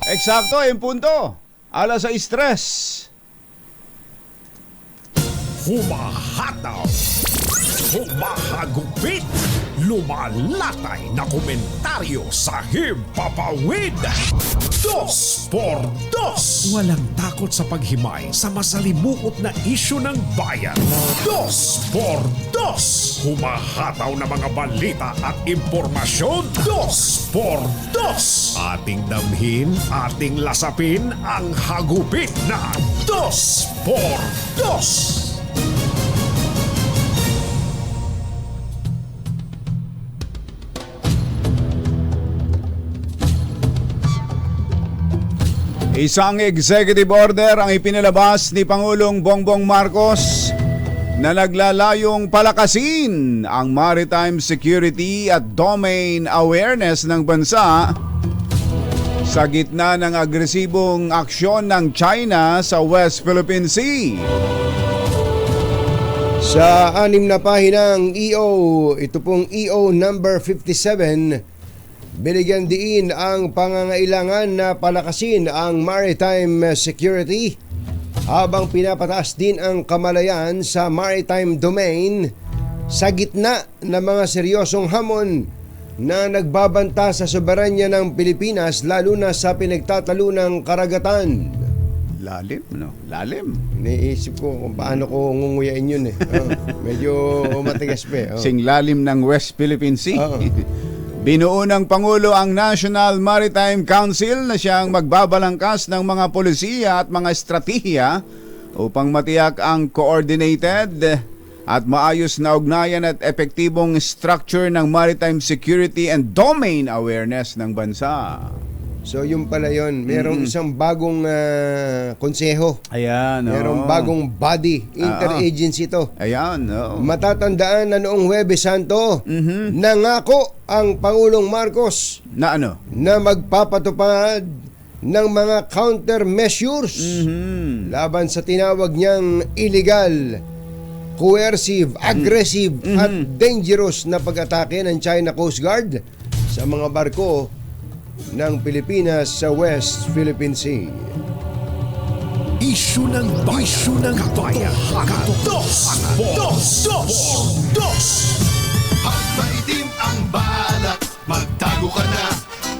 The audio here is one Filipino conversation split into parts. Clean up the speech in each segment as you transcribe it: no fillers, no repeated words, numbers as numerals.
Eksakto, yung punto. Alas 6:03. Humahataw, humahagupit, lumalatay na komentaryo sa himpapawid. 2x2. Walang takot sa paghimay sa masalimuot na isyu ng bayan. 2x2. Humahataw na mga balita at impormasyon. 2x2. Ating damhin, ating lasapin ang hagupit na 2x2. Isang executive order ang ipinalabas ni Pangulong Bongbong Marcos na naglalayong palakasin ang maritime security at domain awareness ng bansa sa gitna ng agresibong aksyon ng China sa West Philippine Sea. Sa 6 na pahinang EO, ito pong EO number 57, binigyan diin ang pangangailangan na palakasin ang maritime security habang pinapataas din ang kamalayan sa maritime domain sa gitna ng mga seryosong hamon na nagbabanta sa soberanya ng Pilipinas lalo na sa pinagtatalunang karagatan. Lalim, no? Lalim. Naisip ko kung paano ko ngunguyain yun eh. Medyo matigas pa eh. Sing lalim ng West Philippine Sea. Binuo ng Pangulo ang National Maritime Council na siyang magbabalangkas ng mga polisiya at mga estratehiya upang matiyak ang coordinated at maayos na ugnayan at epektibong structure ng maritime security and domain awareness ng bansa. So yung pala yun, merong isang bagong konseho. Ayan, Merong bagong body, interagency to. Ayan, Matatandaan na noong Huwebes Santo, nangako ang Pangulong Marcos na ano? na magpapatupad ng mga countermeasures laban sa tinawag niyang illegal, coercive, aggressive at dangerous na pag-atake ng China Coast Guard sa mga barko ng Pilipinas sa West Philippine Sea. Isyu ng bayan. Dos. At maitim ang balak, magtago ka na.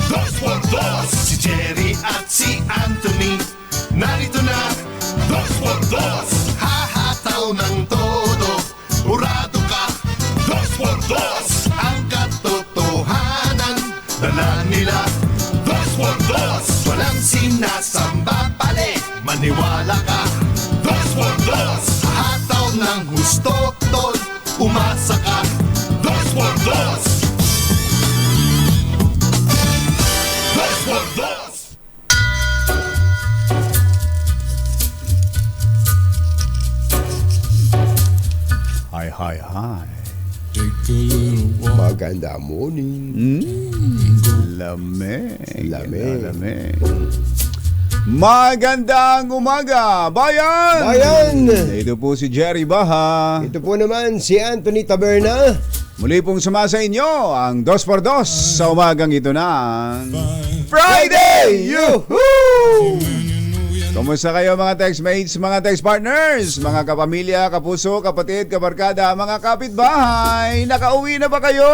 2x2. Si Jerry at si Anthony, narito na. 2x2. Hahataw ng todo, urado ka. 2x2. Ang katotohanan, dala nila. 2x2. Walang sinasamba pali, maniwala ka. 2x2. Hataw ng husto, tol, umasa ka. 2x2. 2x2. Hi. Maganda morning. Lamig. Lamig. Magandang umaga, bayan! Bayan! Ito po si Jerry Baha. Ito po naman si Anthony Taberna. Muli pong sumasa inyo ang 2x2 sa umagang ito ng Friday! Yuhuu! Kumusta kayo mga textmates, mga text partners, mga kapamilya, kapuso, kapatid, kabarkada, mga kapitbahay? Nakauwi na ba kayo?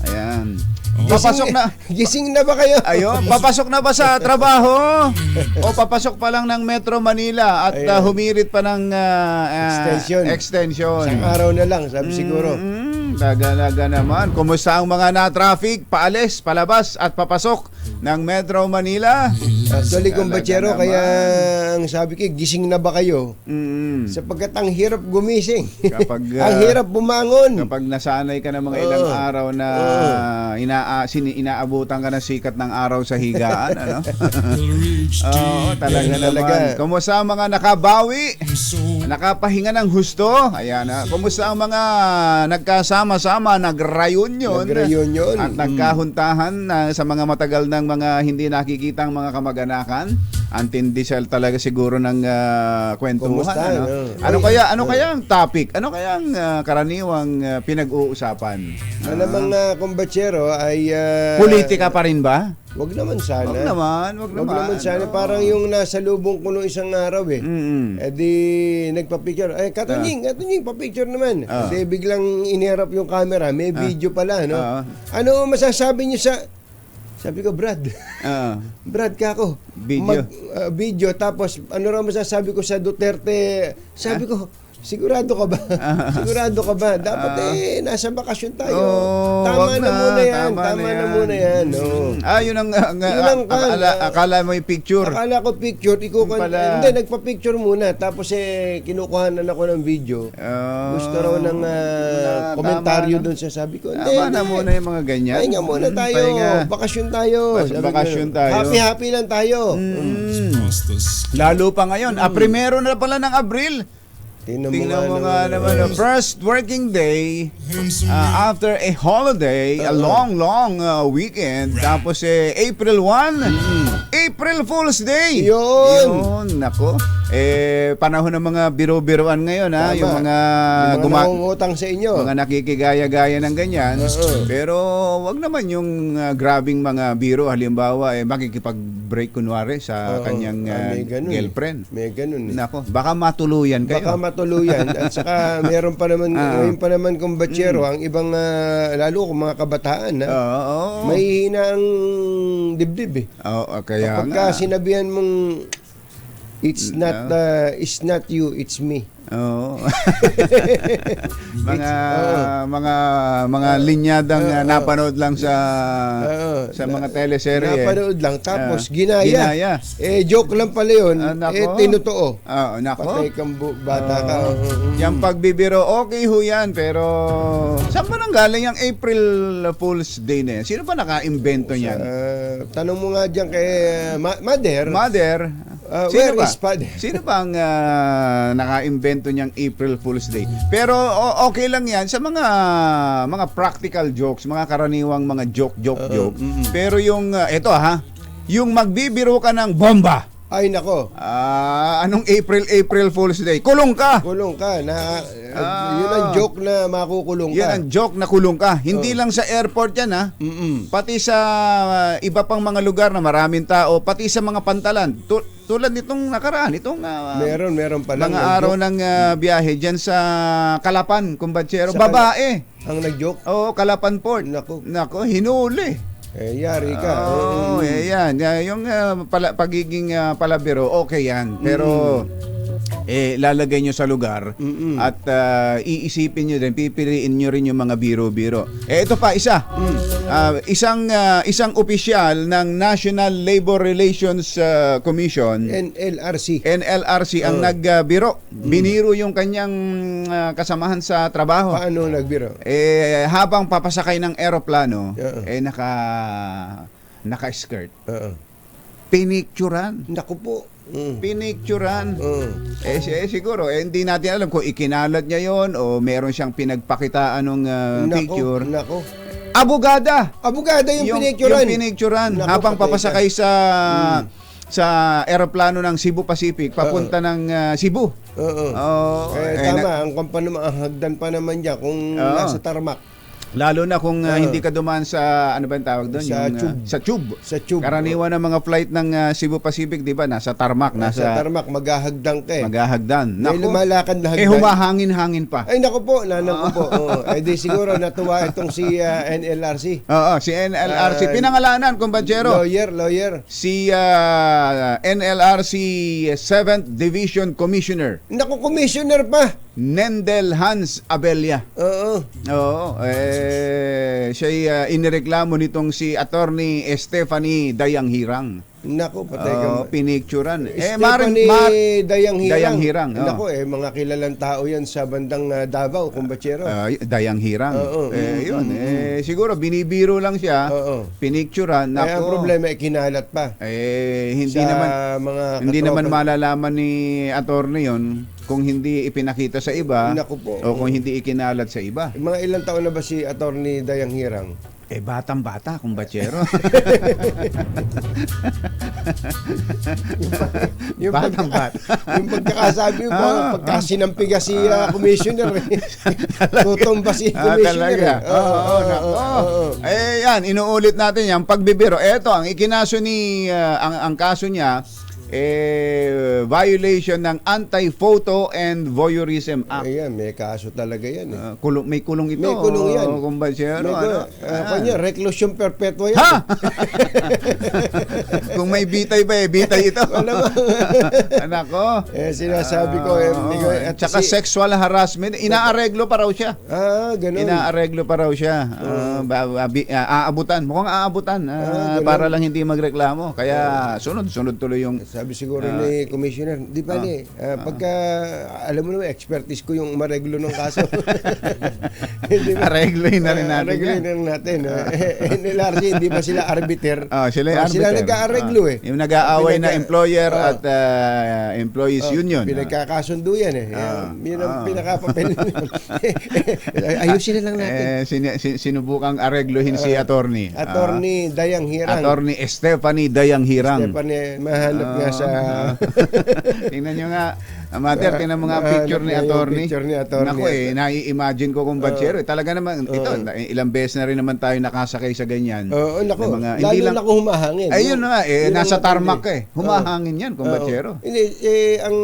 Ayan. Papasok na. Gising na ba kayo? Ayun, papasok na ba sa trabaho? O papasok pa lang ng Metro Manila at humirit pa ng extension. Isang araw na lang, sabi siguro. Laga naman. Kumusta ang mga na-traffic, paalis, palabas at papasok ng Metro Manila? Actually, kumbachero, kaya ang sabi ko, gising na ba kayo? Sapagkat ang hirap gumising. Kapag, ang hirap bumangon. Kapag nasanay ka ng mga ilang araw na inaabutan ka ng sikat ng araw sa higaan, ano? Oo, talaga naman. Kumusta ang mga nakabawi? Nakapahinga ng husto? Ayan, kumusta ang mga nagkasama-sama, nag-reunion at nagkahuntahan sa mga matagal ng mga hindi nakikitang mga kamag-anakan? Antindi talaga siguro ng kwentuhan. Ano kaya ang topic? Ano kaya ang karaniwang pinag-uusapan? Alam mga kumbatsero ay politika pa rin ba? Wag naman sana. Wag naman. Wag naman sana. Parang yung nasa lubong ko nung isang araw eh. Eh di nagpa-picture. Ay, Katunying, pa-picture naman. Di biglang iniharap yung camera. May video pala, no? Ano masasabi niyo sa... Sabi ko, Brad. Brad, kako. Video. Video. Tapos, ano raw masasabi ko sa Duterte? Sabi ko, sigurado ka ba? Sigurado ka ba? Dapat nasa bakasyon tayo. Tama na muna yan. Tama na muna yan. Yun ang akala mo yung picture. Akala ko picture. Hindi, nagpa-picture muna. Tapos kinukuhanan ako ng video. Gusto raw ng komentaryo doon sa sabi ko. Tama na muna yung mga ganyan. Pahinga muna tayo. Bakasyon tayo. Bakasyon tayo. Happy lang tayo. Lalo pa ngayon. Primero na pala ng Abril. Tingnan mo nga naman. First working day after a holiday, a long weekend. Tapos April 1, April Fool's Day. Yun, nako. Panahon ng mga biro-biroan ngayon, ha. Yung mga nangungutang sa inyo. Mga nakikigaya-gaya ng ganyan. Pero wag naman yung grabing mga biro. Halimbawa, makikipag-break kunwari sa kanyang girlfriend. May ganun. Nako, baka matuluyan kayo. Baka matuluyan. At saka meron pa naman, ngayon pa naman kumbatsero, ang ibang, lalo kung mga kabataan, may hina ang dibdib eh. Kaya kapag sinabihan mong it's not you, it's me. mga linyadang napanood lang sa mga teleserye. Napanood lang tapos ginaya. Joke lang pala 'yun. Tinutuo. Nako. Patay kang bata ka. Yung pagbibiro okay ho yan, pero saan ba nang galing yung April Fool's Day na yan? Sino ba naka-imbento niyan? Tanong mo nga diyan kay Mother. Sino ba ang naka-invento niyang April Fool's Day? Pero okay lang 'yan sa mga practical jokes, mga karaniwang mga joke. Pero yung yung magbibiro ka ng bomba. Ay nako. Anong April Fool's Day? Kulong ka. Yun ang joke na makukulong ka. Yan ang joke na kulong ka. Hindi lang sa airport yan, ha. Pati sa iba pang mga lugar na maraming tao, pati sa mga pantalan. Tulad nitong nakaraan, itong meron pa lang mga araw ng biyahe diyan sa Calapan, kumbatsero, babae. Ang nag-joke? Calapan Port. Nako, hinuli. Yari ka. Yan. Yung pagiging palabiro, okay yan. Pero lalagay nyo sa lugar at iisipin nyo din, pipiliin nyo rin yung mga biro-biro. Ito pa, isa. Isang opisyal ng National Labor Relations Commission, NLRC ang nagbiro. Biniro yung kanyang kasamahan sa trabaho. Paano nagbiro? Habang papasakay ng eroplano, naka-skirt. Pinicturan. Naku po. Pinicturan. Siguro, hindi natin alam kung ikinalat niya yon o meron siyang pinagpakitaan ng picture. Nako. Abogada yung pinicturan. Yung pinicturan. Habang papasakay sa eroplano ng Cebu Pacific, papunta ng Cebu. Tama, ang hagdan pa naman niya kung nasa tarmac. Lalo na kung hindi ka dumaan sa, ano ba yung tawag doon? Sa tube. Karaniwan ng mga flight ng Cebu Pacific, di ba? Nasa tarmac. Nasa tarmac, maghahagdan ka eh. Maghahagdan. May lumalakad na hagdan. Humahangin-hangin pa. Ay, naku po. Di siguro natuwa itong si NLRC. Si NLRC. Pinangalanan, kumbachero. Lawyer. Si NLRC 7th Division Commissioner. Naku, Commissioner pa. Nendel Hans Abella. Siya inireklamo nitong si Attorney Stephanie Dayanghirang. Nako, patay ka. Pinicturan. Stephanie Dayanghirang. Nako, mga kilalang tao yan sa bandang Davao, kumbachero. Dayanghirang. Yun. Siguro binibiro lang siya. Pinicturan. Nako. Ang problema kinalat pa. Hindi naman malalaman ni attorney yon kung hindi ipinakita sa iba o kung hindi ikinalat sa iba. Mga ilang taon na ba si Attorney Dayanghirang? batang-bata, kumbachero. Batang-bata. Yung pagkakasabi mo, pagkasinampiga si commissioner. Tutumba si commissioner. Talaga. Oo. Eh yan, inuulit natin yan. Pagbibiro. Eto, ang ikinaso ni, ang kaso niya, violation ng Anti-Photo and Voyeurism Act. Ayan, may kaso talaga yan. May kulong ito. May kulong yan. Kumbachero. Kanya, reclusion perpetua yan. Ha? Kung may bitay ba bitay ito. Nako. Sinasabi ko, At saka sexual harassment, inaareglo pa raw siya. Ganun. Inaareglo pa raw siya. Aabutan. Mukhang aabutan. Para lang hindi magreklamo. Kaya sunod-sunod tuloy yung... Sabi siguro ni commissioner, di ba pagka, alam mo naman, expertise ko yung mareglo ng kaso. Areglohin na rin natin. Areglohin na rin natin. NLRC, hindi ba sila arbiter? Sila nag-aareglo yung nag-aaway na employer at employees union. Pinagkakasundo yan yun ang pinakapapel. Ayusin na lang natin. Sinubukang areglohin si attorney. Attorney Dayang Hirang. Attorney Stephanie Dayang Hirang. Stephanie, mahanap nga sa... Tingnan nyo nga, Amater, tingnan mo nga picture ni attorney. Naku nai-imagine ko kung bachero. Talaga naman, ito, ilang beses na rin naman tayo nakasakay sa ganyan. Naku, lalo na kung humahangin. Ayun nga, nasa tarmac humahangin yan kung bachero. Hindi, ang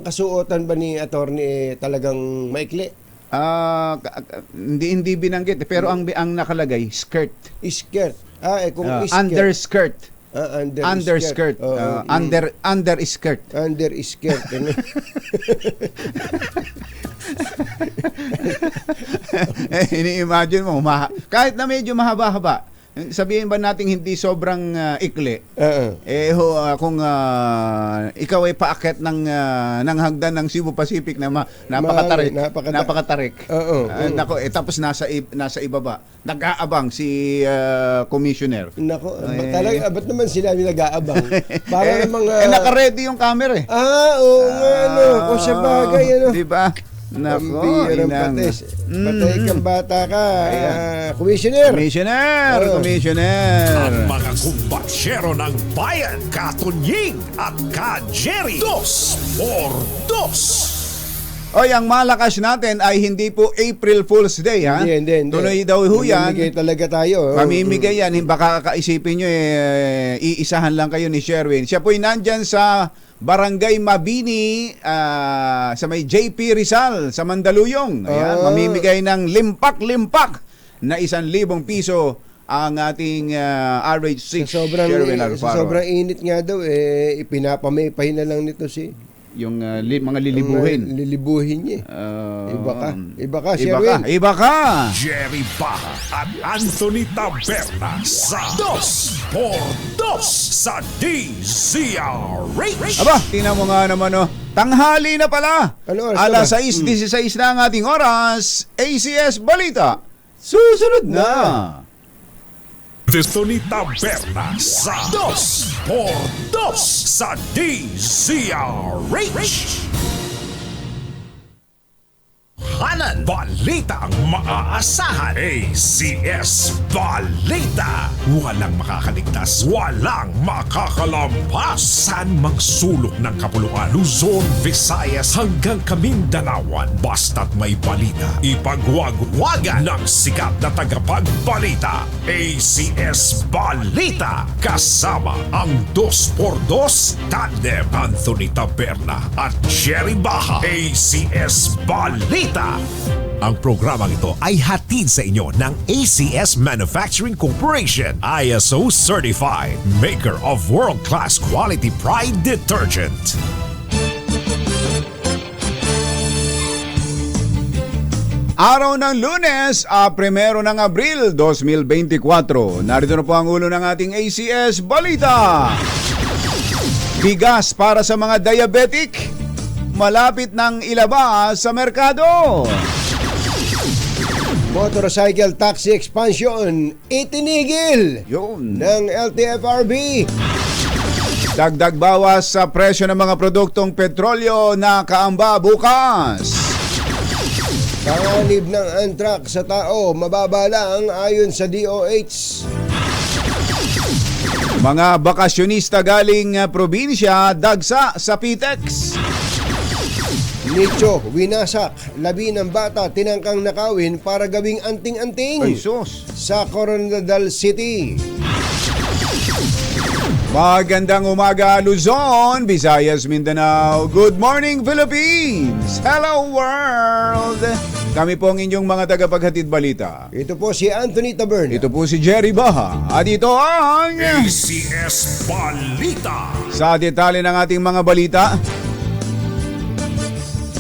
kasuotan ba ni attorney talagang maikli? Hindi binanggit, pero ang nakalagay, skirt. Skirt. Kung underskirt. Underskirt. Underskirt. Underskirt. Ini-imagine mo, kahit na medyo mahaba-haba, sabihin ba natin hindi sobrang ikli? Kung ikaw ay paakyat ng hagdan ng Cebu Pacific na napakatarik. Nako, tapos nasa ibaba. Nag-aabang si commissioner. Nako, talaga ba't naman sila nag-aabang? Para namang naka-ready yung camera eh. Oo nga kung sa bagay Di ba? Nako, patay kang bata ka, Commissioner. Ang mga kumbatsyero ng bayan, Katunying at Ka-Jerry. 2 por 2. Oy, ang malakas natin ay hindi po April Fool's Day, ha? Hindi. Tuloy daw ho yan. Mamimigay talaga tayo. Mamimigay yan. Baka kaisipin nyo, iisahan lang kayo ni Sherwin. Siya po'y nandyan sa Barangay Mabini, sa may JP Rizal, sa Mandaluyong. Ayan, mamimigay ng limpak-limpak na 1,000 piso ang ating RH6 Sherwin Alfaro. Sa sobrang init nga daw, ipinapamay na lang nito yung mga lilibuhin. Lilibuhin niya. Iba ka, Sherwin. Iba ka. Jerry Baha at Anthony Taberna sa 2 por 2 sa DZRH. Aba, tingnan mo nga naman, tanghali na pala. Ano oras Alas na? 6:16 na ang ating oras. ACS Balita. Susunod na. Anthony Taberna sa 2 por 2 sa DZRH. Hanan, balita ang maaasahan. ACS Balita. Walang makakaligtas, walang makakalampas. Saan mang sulok ng kapuluan, Luzon, Visayas hanggang Kamindanawan. Basta't may balita, ipagwagwagan ng sikat na tagapagbalita. ACS Balita. Kasama ang 2x2 tandem Anthony Taberna at Jerry Baha. ACS Balita. Ang programang ito ay hatid sa inyo ng ACS Manufacturing Corporation, ISO Certified, maker of world-class quality Pride detergent. Araw ng Lunes, 1 ng Abril 2024. Narito na po ang ulo ng ating ACS Balita. Bigas para sa mga diabetic, malapit ng ilabas sa merkado. Motorcycle taxi expansion itinigil ng LTFRB. Dagdag bawas sa presyo ng mga produktong petrolyo na kaamba bukas. Panganib ng anthrax sa tao, mababa lang ayon sa DOH. Mga bakasyonista galing probinsya, dagsa sa PTEX. Nicho, winasak, labi ng bata tinangkang nakawin para gawing anting-anting Ay sus. sa Coronadal City. Magandang umaga Luzon, Visayas, Mindanao. Good morning Philippines. Hello world. Kami po ang inyong mga tagapaghatid balita. Ito po si Anthony Tabern. Ito po si Jerry Baha. At ito ang ACS Balita. sa detalye ng ating mga balita.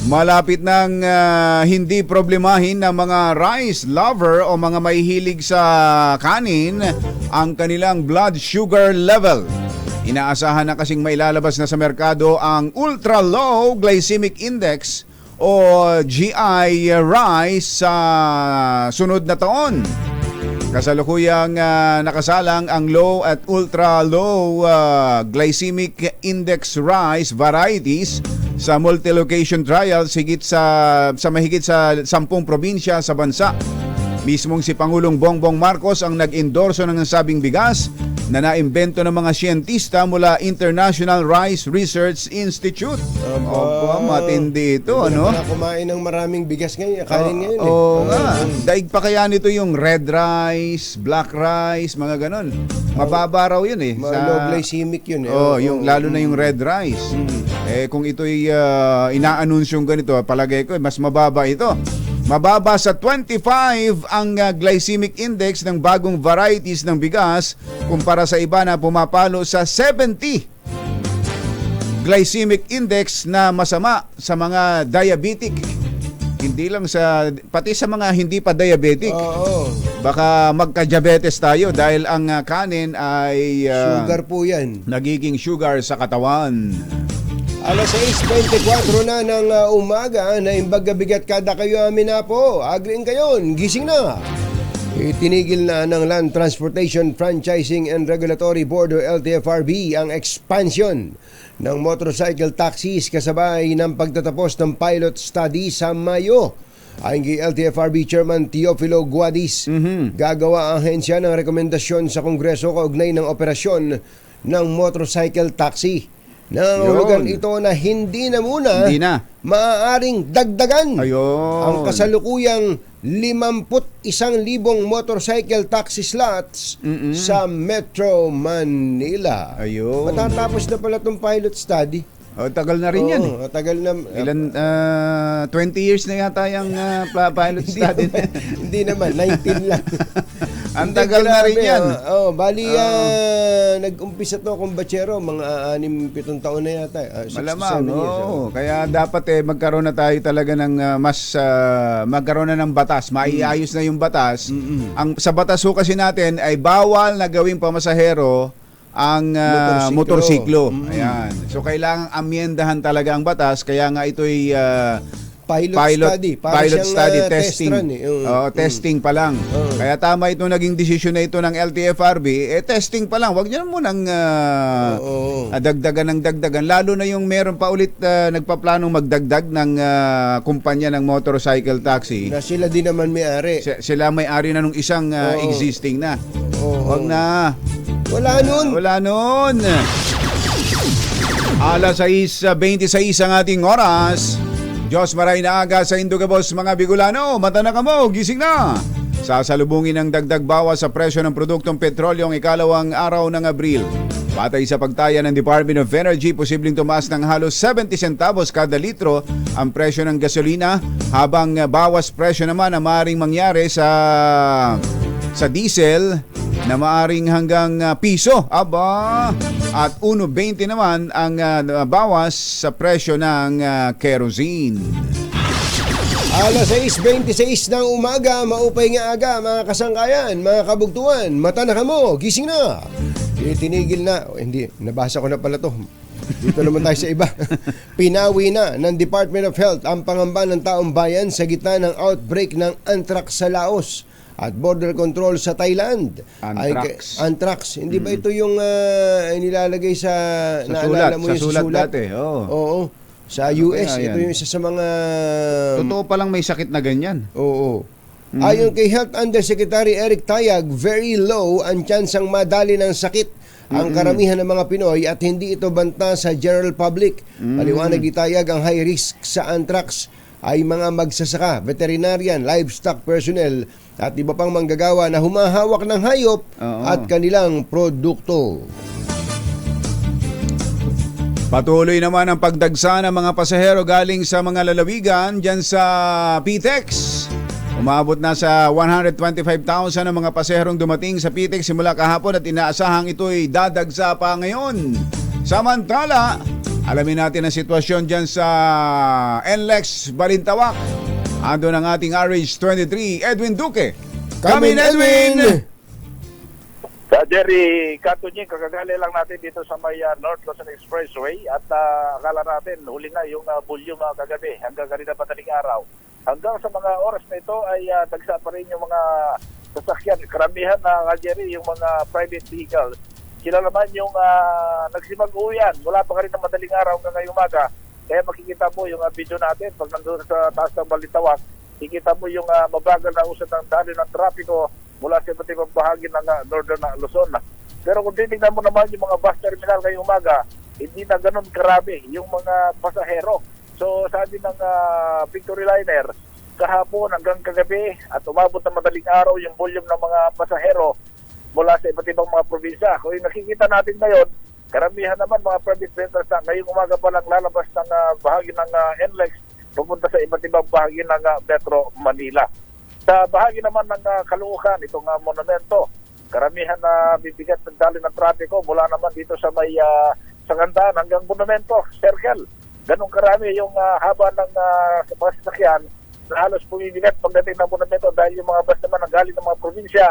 Malapit nang hindi problemahin ng mga rice lover o mga mahihilig sa kanin ang kanilang blood sugar level. Inaasahan na kasing mailalabas na sa merkado ang Ultra Low Glycemic Index o GI rice sa sunod na taon. Kasalukuyang nakasalang ang low at ultra low glycemic index rice varieties sa multi-location trials sa mahigit sa 10 probinsya sa bansa. Mismong si Pangulong Bongbong Marcos ang nag-endorso ng nasabing bigas na naimbento ng mga siyentista mula International Rice Research Institute. Opo, matindi ito, ano? Hindi na kumain ng maraming bigas ngayon, kanin ngayon. Oo nga. Daig pa kaya nito yung red rice, black rice, mga ganon. Mababa raw yun eh. Low glycemic yun eh. Yung lalo na yung red rice. Kung ito'y ina-anunsyong ganito, palagay ko mas mababa ito. Mababa sa 25 ang glycemic index ng bagong varieties ng bigas kumpara sa iba na pumapalo sa 70 glycemic index na masama sa mga diabetic. Hindi lang pati sa mga hindi pa diabetic. Oo. Baka magka-diabetes tayo dahil ang kanin ay Sugar po yan. nagiging sugar sa katawan. Alas 6:24 na ng umaga na imbag bigat kada kayo amin na po. Agriin kayo, gising na. Itinigil na ng Land Transportation Franchising and Regulatory Board o LTFRB ang expansion ng motorcycle taxis kasabay ng pagtatapos ng pilot study sa Mayo. Ayon kay LTFRB Chairman Teofilo Guadis, gagawa ang ahensya ng rekomendasyon sa Kongreso kaugnay ng operasyon ng motorcycle taxi. Nangangahulugan ito na hindi na maaaring dagdagan ang Ayun. kasalukuyang 51,000 motorcycle taxi slots sa Metro Manila. Ayun. Matatapos na pala itong pilot study. Tagal na rin yan eh. Oo, tagal na. 20 years na yata yung pilot study. Hindi naman, 19 lang. Ang tagal na rin yan. Bali, nag-umpisa to kung batsero, mga 6-7 taon na yata. 6 to 7 Malamang, years. Kaya dapat magkaroon na tayo talaga ng magkaroon na ng batas. Maiayos na yung batas. Ang sa batas ho kasi natin ay bawal na gawing pamasahero ang motorsiklo. Ayan. So kailangang amyendahan talaga ang batas, kaya nga ito'y pilot study testing. Testing pa lang. Kaya tama itong naging desisyon na ito ng LTFRB, testing pa lang. Huwag niyo munang dagdagan ng dagdagan, lalo na yung meron pa ulit nagpaplanong magdagdag ng kumpanya ng motorcycle taxi. Na sila din naman may-ari. Sila may-ari na nung isang existing na. Huwag na. Wala nun. Alas 6:26 ang ating oras. Diyos maray na aga sa Indugabos mga Bigulano. Mata na kamo, gising na. Sasalubungin ng dagdag bawas sa presyo ng produktong petrolyo ang ikalawang araw ng Abril. Batay sa pagtaya ng Department of Energy, posibleng tumaas ng halos 70 centavos kada litro ang presyo ng gasolina, habang bawas presyo naman ang maaaring mangyari sa diesel na maaring hanggang piso. At 1.20 naman ang bawas sa presyo ng kerosene. Alas 6:26 ng umaga, maupay nga aga mga kasangkayan, mga kabugtuan. Mata na kamo, gising na. Itinigil na, hindi, nabasa ko na pala to. Dito naman tayo sa iba. Pinawi na ng Department of Health ang pangamba ng taong bayan sa gitna ng outbreak ng anthrax sa Laos at border control sa Thailand. Anthrax. Hindi ba ito yung nilalagay sa naalala mo yung sulat sulat? dati. Oo. Sa US, kaya ito yan? yung isa sa mga... Totoo palang may sakit na ganyan. Oo. Ayon kay Health Undersecretary Eric Tayag, very low ang tsansang madali ng sakit ang karamihan ng mga Pinoy at hindi ito banta sa general public. Paliwanag ni Tayag, ang high risk sa anthrax ay mga magsasaka, veterinarian, livestock personnel at iba pang manggagawa na humahawak ng hayop at kanilang produkto. Patuloy naman ang pagdagsa ng mga pasahero galing sa mga lalawigan dyan sa PTEX. Umabot na sa 125,000 ang mga pasaherong dumating sa PTEX simula kahapon at inaasahang ito'y dadagsa pa ngayon. Samantala, alamin natin ang sitwasyon dyan sa NLEX Balintawak. Ando ng ating RH23, Edwin Duque. Come in, Edwin! Sa Jerry Catunying, kagagali lang natin dito sa may North Luzon Expressway at akala natin huli na yung volume kagabi hanggang kanina madaling araw. Hanggang sa mga oras na ito ay dagsa pa rin yung mga sasakyan. Karamihan na Jerry, yung mga private vehicles. Sila naman yung nagsimag-uwian. Wala pa rin na madaling araw hanggang ngayong umaga. Kaya makikita mo yung video natin pag nandun sa taas ng Balintawak. Kikita mo yung mabagal na usad ng dali ng trapiko mula sa iba't ibang bahagi ng Northern Luzon. Pero kung titignan mo naman yung mga bus terminal ngayong umaga, hindi na ganun karami yung mga pasahero. So sabi ng Victory Liner, kahapon hanggang kagabi at umabot na madaling araw yung volume ng mga pasahero mula sa iba't ibang mga probinsya. Kung yung nakikita natin ngayon, karamihan naman mga private renters na ngayong umaga pa lang lalabas ng bahagi ng NLEX pupunta sa iba't ibang bahagi ng Metro Manila. Sa bahagi naman ng Caloocan, itong monumento, karamihan na bibigat ng dali ng trapiko mula naman dito sa may Sagandaan hanggang monumento, circle. Ganong karami yung haba ng mga sasakyan na halos pumibigat pagdating ng monumento dahil yung mga bus naman na galing ng mga probinsya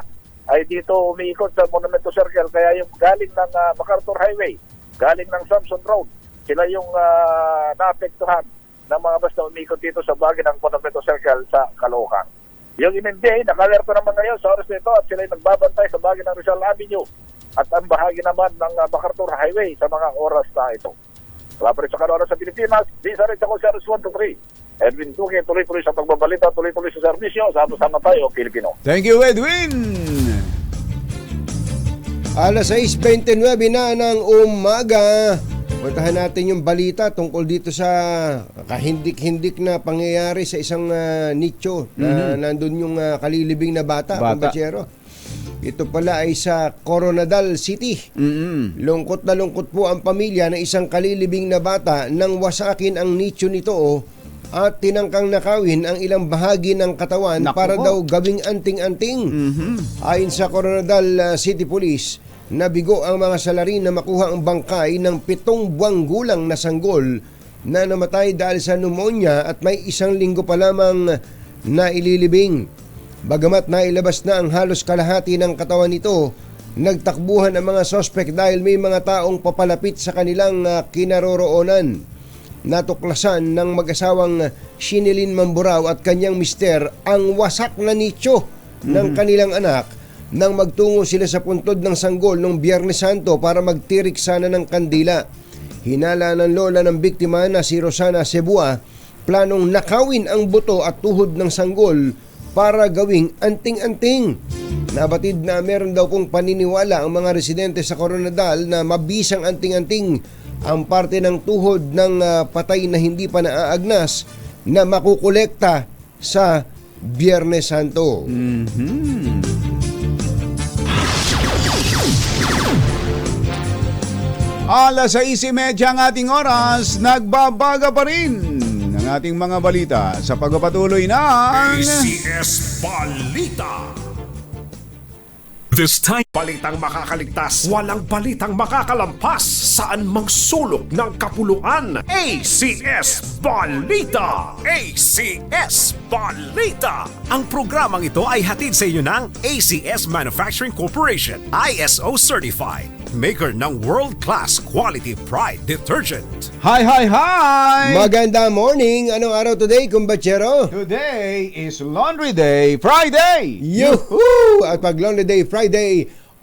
ay dito umiikot sa Monumento Circle. Kaya yung galing ng MacArthur Highway, galing ng Samson Road, sila yung naapektuhan ng mga bus na umiikot dito sa bahagi ng Monumento Circle sa Caloocan. Yung MMDA, nakalerto naman ngayon sa oras nito at sila yung nagbabantay sa bahagi ng Rizal Avenue at ang bahagi naman ng MacArthur Highway sa mga oras na ito. Wala pa rin sa kalooran sa Pilipinas, di sa rin ako sa Rizal 123. Edwin Duque, tuloy-tuloy sa pagbabalita, tuloy-tuloy sa serbisyo, sama-sama tayo, Pilipino. Thank you, Edwin! Alas 6:29 na ng umaga. Puntahan natin yung balita tungkol dito sa kahindik-hindik na pangyayari sa isang nicho na nandun yung kalilibing na bata. Kumbachero. Ito pala ay sa Coronadal City. Lungkot na lungkot po ang pamilya ng isang kalilibing na bata nang wasakin ang nicho nito at tinangkang nakawin ang ilang bahagi ng katawan para daw gawing anting-anting. Ayon sa Coronadal City Police, nabigo ang mga salarin na makuha ang bangkay ng 7 buwang gulang na sanggol na namatay dahil sa pneumonia at may 1 linggo pa lamang na ililibing. Bagamat nailabas na ang halos kalahati ng katawan nito, nagtakbuhan ang mga sospek dahil may mga taong papalapit sa kanilang kinaroroonan. Natuklasan ng mag-asawang Shinilin Mamburao at kanyang mister ang wasak na nicho ng kanilang anak nang magtungo sila sa puntod ng sanggol noong Biyernes Santo para magtirik sana ng kandila. Hinala ng lola ng biktima na si Rosana Sebua, planong nakawin ang buto at tuhod ng sanggol para gawing anting-anting. Nabatid na meron daw kung paniniwala ang mga residente sa Coronadal na mabisang anting-anting ang parte ng tuhod ng patay na hindi pa naaagnas na makukolekta sa Biyernes Santo. Alas 6:30 ang ating oras, nagbabaga pa rin ang ating mga balita sa pagpapatuloy ng ACS Balita. This time, balitang makakaligtas, walang balitang makakalampas, saan mang sulok ng kapuluan. ACS Balita! ACS Balita! Ang programang ito ay hatid sa inyo ng ACS Manufacturing Corporation, ISO Certified, maker ng world-class quality Pride detergent. Hi! Maganda morning! Anong araw today, kumbachero? Today is Laundry Day Friday! Yuhuu! At pag Laundry Day Friday,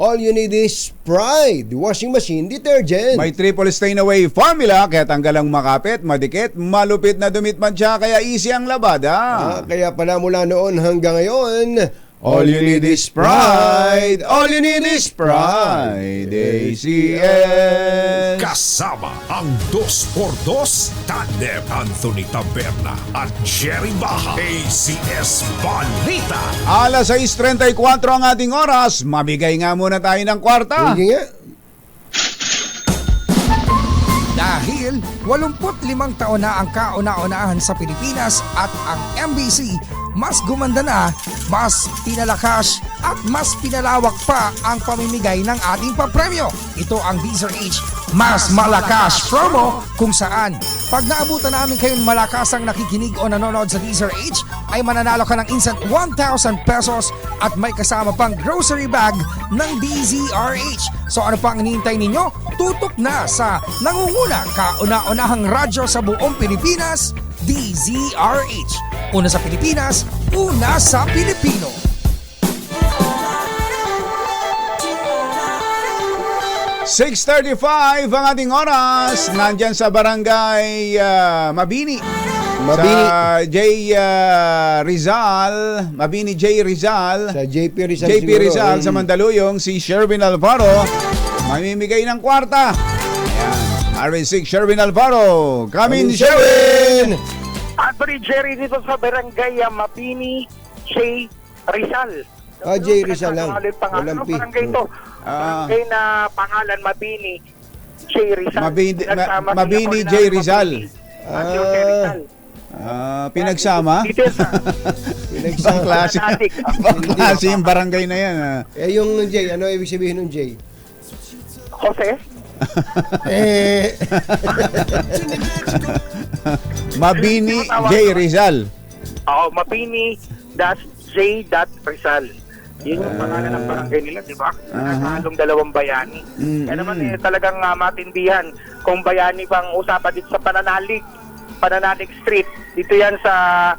All you need is Pride washing machine detergent. May triple stain away formula kaya tanggal ang makapit, madikit, malupit na dumitmantsa kaya easy ang labada. Kaya pala mula noon hanggang ngayon, all you need is Pride. All you need is Pride. ACS. Kasama ang 2x2 tandem Anthony Taberna at Jerry Baja. ACS Balita. Alas 6:34 ang ating oras. Mabigay nga muna tayo ng kwarta. Sige nga. Dahil 85 taon na ang kauna-unahan sa Pilipinas at ang MBC, mas gumanda na, mas pinalakas at mas pinalawak pa ang pamimigay ng ating papremyo. Ito ang DZRH Mas Malakas Promo, kung saan pag naabutan namin kayong malakasang nakikinig o nanonood sa DZRH ay mananalo ka ng instant 1,000 pesos at may kasama pang grocery bag ng DZRH. So ano pang hinihintay ninyo? Tutok na sa nangunguna kauna-unahang radyo sa buong Pilipinas, DZRH. Una sa Pilipinas, una sa Pilipino. $6:35 ang ating oras. Nandyan sa barangay Mabini. Sa Rizal. Mabini J. Rizal. Sa JP Rizal. JP siguro. Rizal sa Mandaluyong. Si Sherwin Alvaro. Mamimigay ng kwarta. Ayan. RV6 Sherwin Alvaro. Come in, Sherwin! Anthony Jerry dito sa barangay Mabini, J. Rizal. J. Rizal lang. Walang Walang P. barangay ito. Barangay na pangalan Mabini, J. Rizal. Mabini J. Rizal. J. Rizal. Pinagsama? Dito sa Ibang klase. Ibang klase yung barangay na yan. Yung J, ano ibig sabihin ng J? Jose. Mabini J. Rizal. Mabini J. Rizal. Yun yung pangalan ng barangay nila, di ba? Nakahalong dalawang bayani. Kaya naman talagang matindihan kung bayani pang usapan dito sa Pananalig Street. Dito yan sa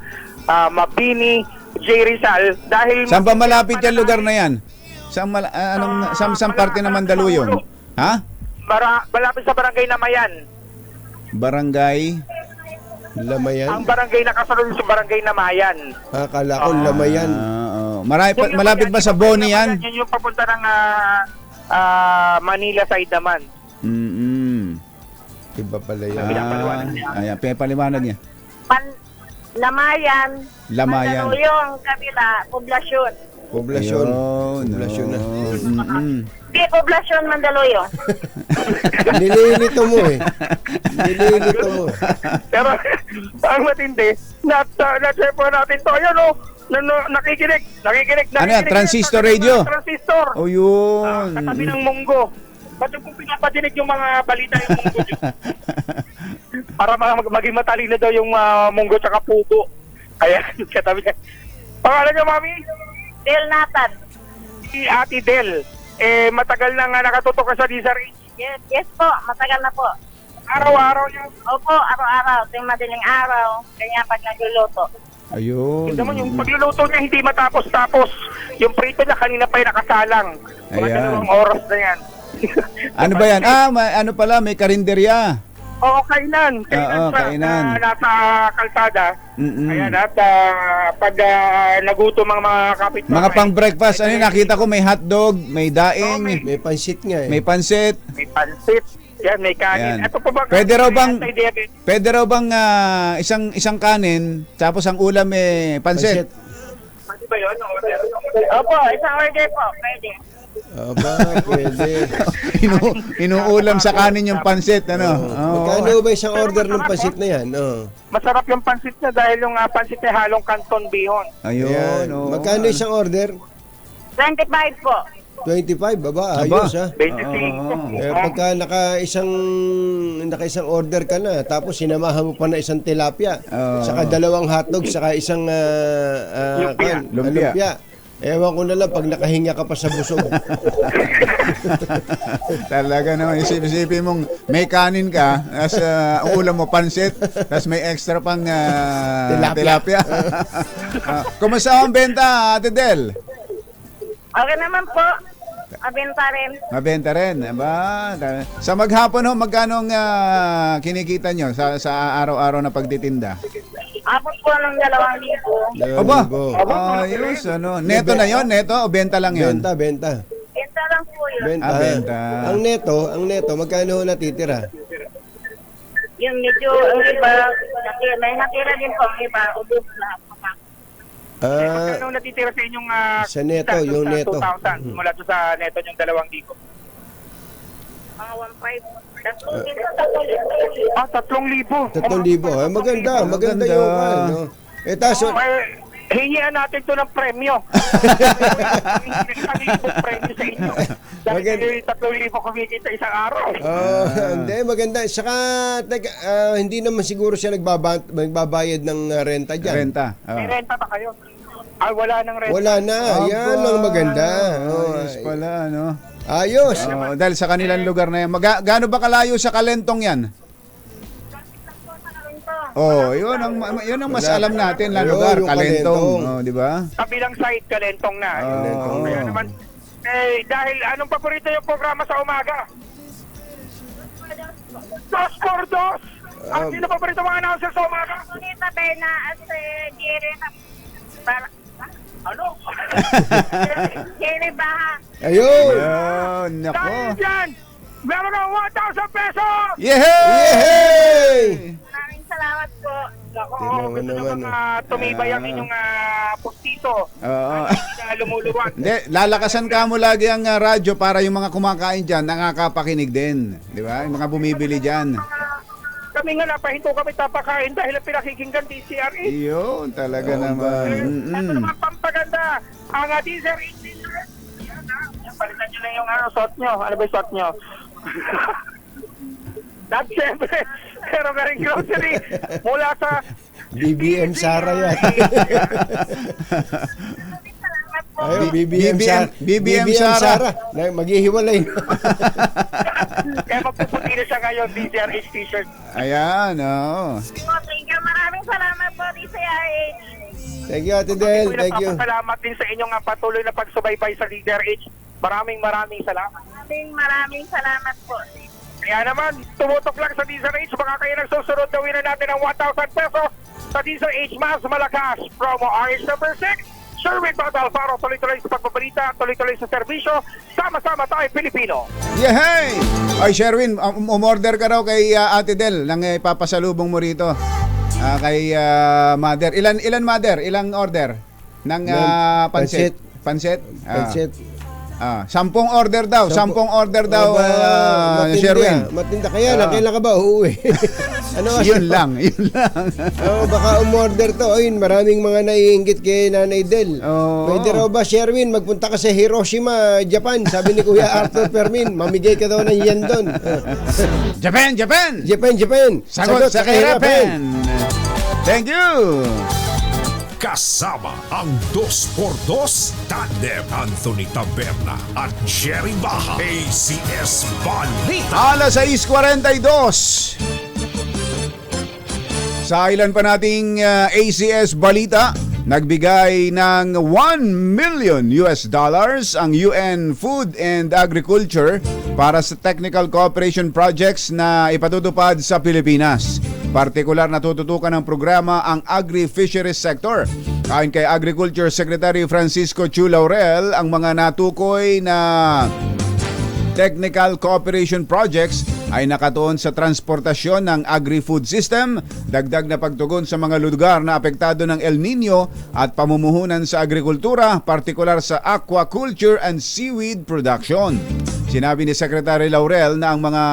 Mabini J. Rizal. Dahil Saan ba malapit yung lugar na yan? Saan parte ng Mandaluyong? Ha? Malapit sa barangay Namayan. Barangay? Lamayan? Ang barangay na kasunod sa barangay Namayan. Akala ko Lamayan. Malapit ba sa Boni yan? Yun yung papunta ng Manila side naman. Iba pala yan. Ayan, paliwanag niya. Lamayan. Lamayan. Mandaluyong, kabila, poblasyon. Poblasyon. Ayun, Poblasyon na. Di, poblasyon, Mandaluyong. Nililito mo eh. Nililito mo. Pero ang matindi, na-check po natin to. Ayun o, nakikinig. Ano yan, transistor radio? Transistor. O yun. Katabi ng munggo. Ba't kung pinapadinig yung mga balita yung munggo nyo? Para maging matalino daw yung munggo tsaka pugo. Kaya katabi niya. Pangalan niyo, Mami? Del Nathan. Si Ate Del. Matagal na nga nakatutok ka sa DZRH. Yes po, matagal na po. Araw-araw niya. Opo, araw-araw. Ito yung madaling araw. Kanya pag nagluluto. Ayun. Tignan mo, yung pagluluto niya hindi matapos-tapos. Yung prito niya kanina pa yung nakasalang. Mga Ayan. 2 oras na yan. Ano ba yan? Ano pala, may karinderya. Oo, kainan. Oo, kainan. Nasa kalsada. Ayan, at pag nagutom ang mga kapitbahay. Mga pang-breakfast, ano yun, nakita ko may hotdog, may daing, May pansit nga eh. may pansit. May pansit. Yan, may kanin. Ayan. Ito pa ba? Pwede raw bang Anti-diabetes. isang kanin tapos ang ulam pansit? Pwede ba yun? Opo, isang order po. Pwede. Aba, pwede. Inuulam sa kanin yung pansit, ano? Magkano ba isang order ng pansit na yan? Masarap yung pansit niya dahil yung pansit niya halong canton bihon. Ayun. Ayan. oo. Magkano isang order? 25 po. 25, baba, ayos ha. 25. Pagka naka isang order ka na, tapos sinamahan mo pa na isang tilapia, saka 2 hotdog, saka isang lumpia. Ewan ko na lang pag nakahinga ka pa sa busog. Talaga naman, isip-isipin mong may kanin ka, as ang ulam mo pansit, tapos may extra pang tilapia. Kumusta ang benta, Ate Del? Okay naman po. Mabenta rin. Mabenta rin. Aba, sa maghapon ho, magkano ang kinikita nyo sa araw-araw na pagtitinda? Abot po ng 2,000. Aba, 2,000. ayos, ano. Neto na yon, neto o benta lang yon? Benta. Benta lang po yun. Benta. Benta. Ang neto, magkano natitira? Yung medyo, ang iba, may natira din po, ang iba, ubos lahat. Ano natitira sa inyong sa neto, kita yung sa neto. 2,000 mula doon sa neto yung 2,000? Mga 1,500. 3,000. 3,000. Maganda yung ano. Taso, Hingian natin to ng premyo. Premyo sa inyo. Dahil 3,000 kumikita isang araw. hindi, maganda. Saka, hindi naman siguro siya nagbabayad ng renta dyan. Renta. May renta pa kayo? Ay, wala nang renta. Wala na. Yan ang maganda. Ayos pala, no? Ayos. Dahil sa kanilang lugar na yan. Gaano ba kalayo sa Kalentong yan? Yun ang mas alam natin na lugar, yung Kalentong, di ba? Kabilang site, Kalentong na. Kaya naman, dahil anong paborito yung programa sa umaga? Dos por Dos! Ang sino paborito mga announcer sa umaga? Sunita Bena at Jerry ano? Jerry Baha. Ayun. Nako. Dahil dyan, meron ng 1,000 pesos! Yehey! Maraming salamat po. Ako, Tingnan gusto naman, naman tumibay ang inyong postito. Oo. Hindi na lumuluwag. Hindi, lalakasan ka mo lagi ang radyo para yung mga kumakain dyan, nakakapakinig din. Di ba? Yung mga bumibili dyan. Kami nga napahinto kami tapakain dahil ang pinakikinggan DCRE. Yun, talaga naman. Ito naman pampaganda. Ang DCRE. Palitan nyo lang yung suot nyo. Ano ba yung suot nyo? At syempre, meron ka rin grocery mula sa BBM Sara yan. Ayun, BBM Sara. Maghihiwalay. Kaya magpuputi na siya ngayon, DCRH t-shirt. Ayan, oo. Thank you. Maraming salamat po, DCRH. Thank you, Ate Del. Thank you. Salamat din sa inyong patuloy na pagsubaybay sa DCRH. Maraming salamat. Maraming salamat po. Kaya naman, tumutok lang sa DCRH. Baka kayo nagsusunod, gawin na natin ang 1,000 pesos sa DCRH Mas Malakas. Promo RH number 6. Sherwin Bata Alfaro, tuloy-tuloy sa pagbabalita, tuloy-tuloy sa serbisyo. Sama-sama tayo, Pilipino. Yehey! Ay, Sherwin, umorder ka raw kay Ate Del nang ipapasalubong mo rito. Kay Mother. Ilan Mother? Ilang order? Ng pansit? Pansit? Pansit. 10 order daw. 10 order daw, Sherwin. Matinda kaya lang. Kailan ka ba uuwi? Yun lang. Baka umorder to. Ayun, maraming mga naiinggit kay Nanay Del. Pwede raw ba, Sherwin, magpunta ka sa Hiroshima, Japan? Sabi ni Kuya Arthur Fermin, mamigay ka daw ng yen doon. Japan! Sagot sa kahirapan. Thank you! Kasama ang 2x2 Tandem Anthony Taberna at Jerry Baha. ACS Balita. Alas 6:42. Sa ilan pa nating ACS Balita, nagbigay ng $1 million ang UN Food and Agriculture para sa technical cooperation projects na ipatutupad sa Pilipinas. Partikular na tututukan ng programa ang agri-fisheries sector. Ayon kay Agriculture Secretary Francisco Chu Laurel, ang mga natukoy na technical cooperation projects ay nakatuon sa transportasyon ng agri-food system, dagdag na pagtugon sa mga lugar na apektado ng El Nino at pamumuhunan sa agrikultura, partikular sa aquaculture and seaweed production. Sinabi ni Secretary Laurel na ang mga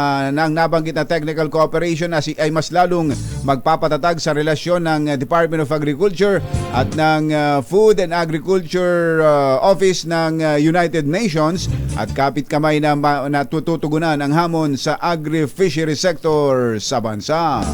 nabanggit na technical cooperation ay mas lalong magpapatatag sa relasyon ng Department of Agriculture at ng Food and Agriculture Office ng United Nations at kapit kamay na natutugunan ang hamon sa agri-fishery sector sa bansa.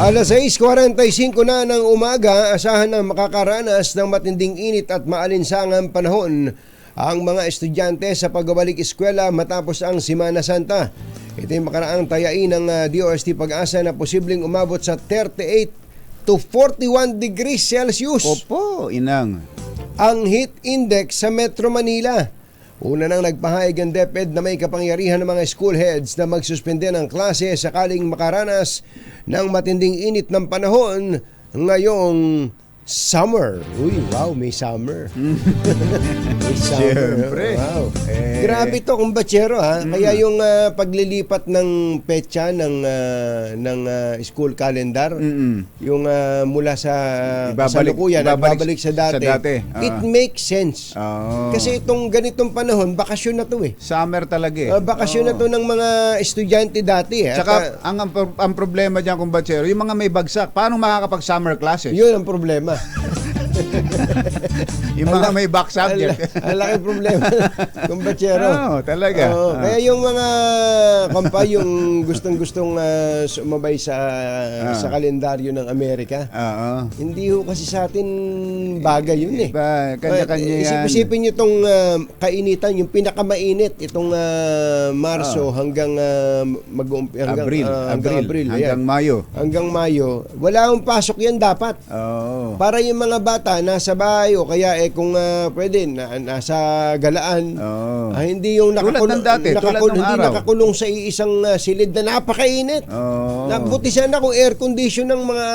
Alas 6:45 na ng umaga, asahan na makakaranas ng matinding init at maalinsangang panahon ang mga estudyante sa pagbabalik eskwela matapos ang Semana Santa. Ito yung makaraang tayain ng DOST Pag-asa na posibleng umabot sa 38 to 41 degrees Celsius. Opo, inang. ang heat index sa Metro Manila. Una nang nagpahayag ang DepEd na may kapangyarihan ng mga school heads na magsuspende ng klase sakaling makaranas ng matinding init ng panahon ngayong summer. Uy, wow, may summer. May summer. Siyempre. Wow. Grabe to, kumbatsero ha. Kaya yung paglilipat ng petsa ng school calendar, yung mula sa kasalukuyan at babalik sa dati. It makes sense. Oh. Kasi itong ganitong panahon, bakasyon na to eh. Summer talaga eh. Bakasyon na to ng mga estudyante dati eh. Tsaka ang problema diyan kung batsero, yung mga may bagsak, paano makakapag-summer classes? Yun ang problema. Yung mga may back subject. Ang laki problema kung batsero. Oo, talaga. Kaya yung mga kampay, yung gustong-gustong sumabay sa kalendaryo ng Amerika, hindi ho kasi sa atin bagay yun eh. Kanya-kanya yan. Isipin nyo itong kainitan, yung pinakamainit, itong Marso hanggang Abril. Hanggang Mayo. Hanggang Mayo. Wala akong pasok yan dapat. Para yung mga bata nasa bahay o kaya kung pwede nasa galaan, hindi yung nakakulong sa iisang silid na napakainit. Nabuti sana kung air condition ng mga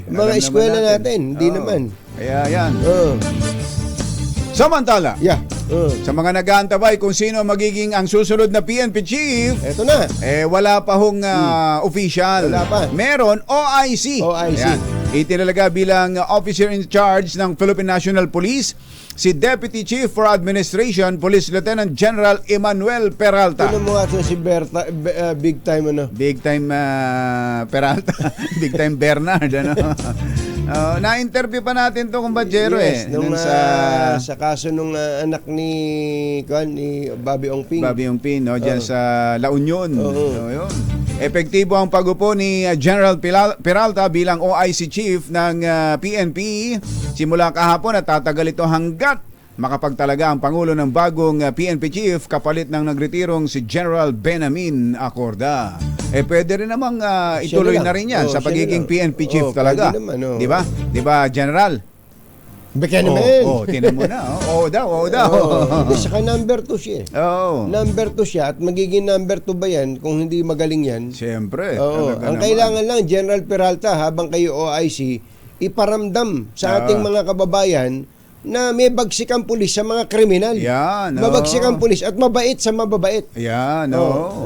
mga eskwela natin. Hindi naman. Kaya yan. Samantala, sa mga nag-aantabay kung sino magiging ang susunod na PNP chief, eto na. Wala pa hong official. Wala pa. Meron OIC. Ayan. Itinalaga bilang officer in charge ng Philippine National Police si Deputy Chief for Administration Police Lieutenant General Emmanuel Peralta. Ano mo nga si Berta, big time ano? Big time Peralta. Big time Bernard ano? Na-interview pa natin to kung Bajero nung sa kaso nung anak ni Bobby Ongping. Bobby Ongping diyan sa La Union. Yun. Epektibo ang pagupo ni General Peralta bilang OIC Chief ng PNP. Simula kahapon at tatagal ito hanggat makapagtalaga ang Pangulo ng bagong PNP Chief kapalit ng nagretirong si General Benamin Acorda. Pwede rin namang ituloy na rin yan sa pagiging PNP Chief talaga. Di ba? Di ba, General? Baka naman. Tinan mo na. Oo daw. Saka number 2 siya. Number 2 siya at magiging number 2 ba yan kung hindi magaling yan? Siyempre. Ang kailangan lang, General Peralta, habang kayo OIC, iparamdam sa ating mga kababayan na may bagsik ang pulis sa mga kriminal. Yan. Mabagsik ang pulis at mabait sa mababait. Yan.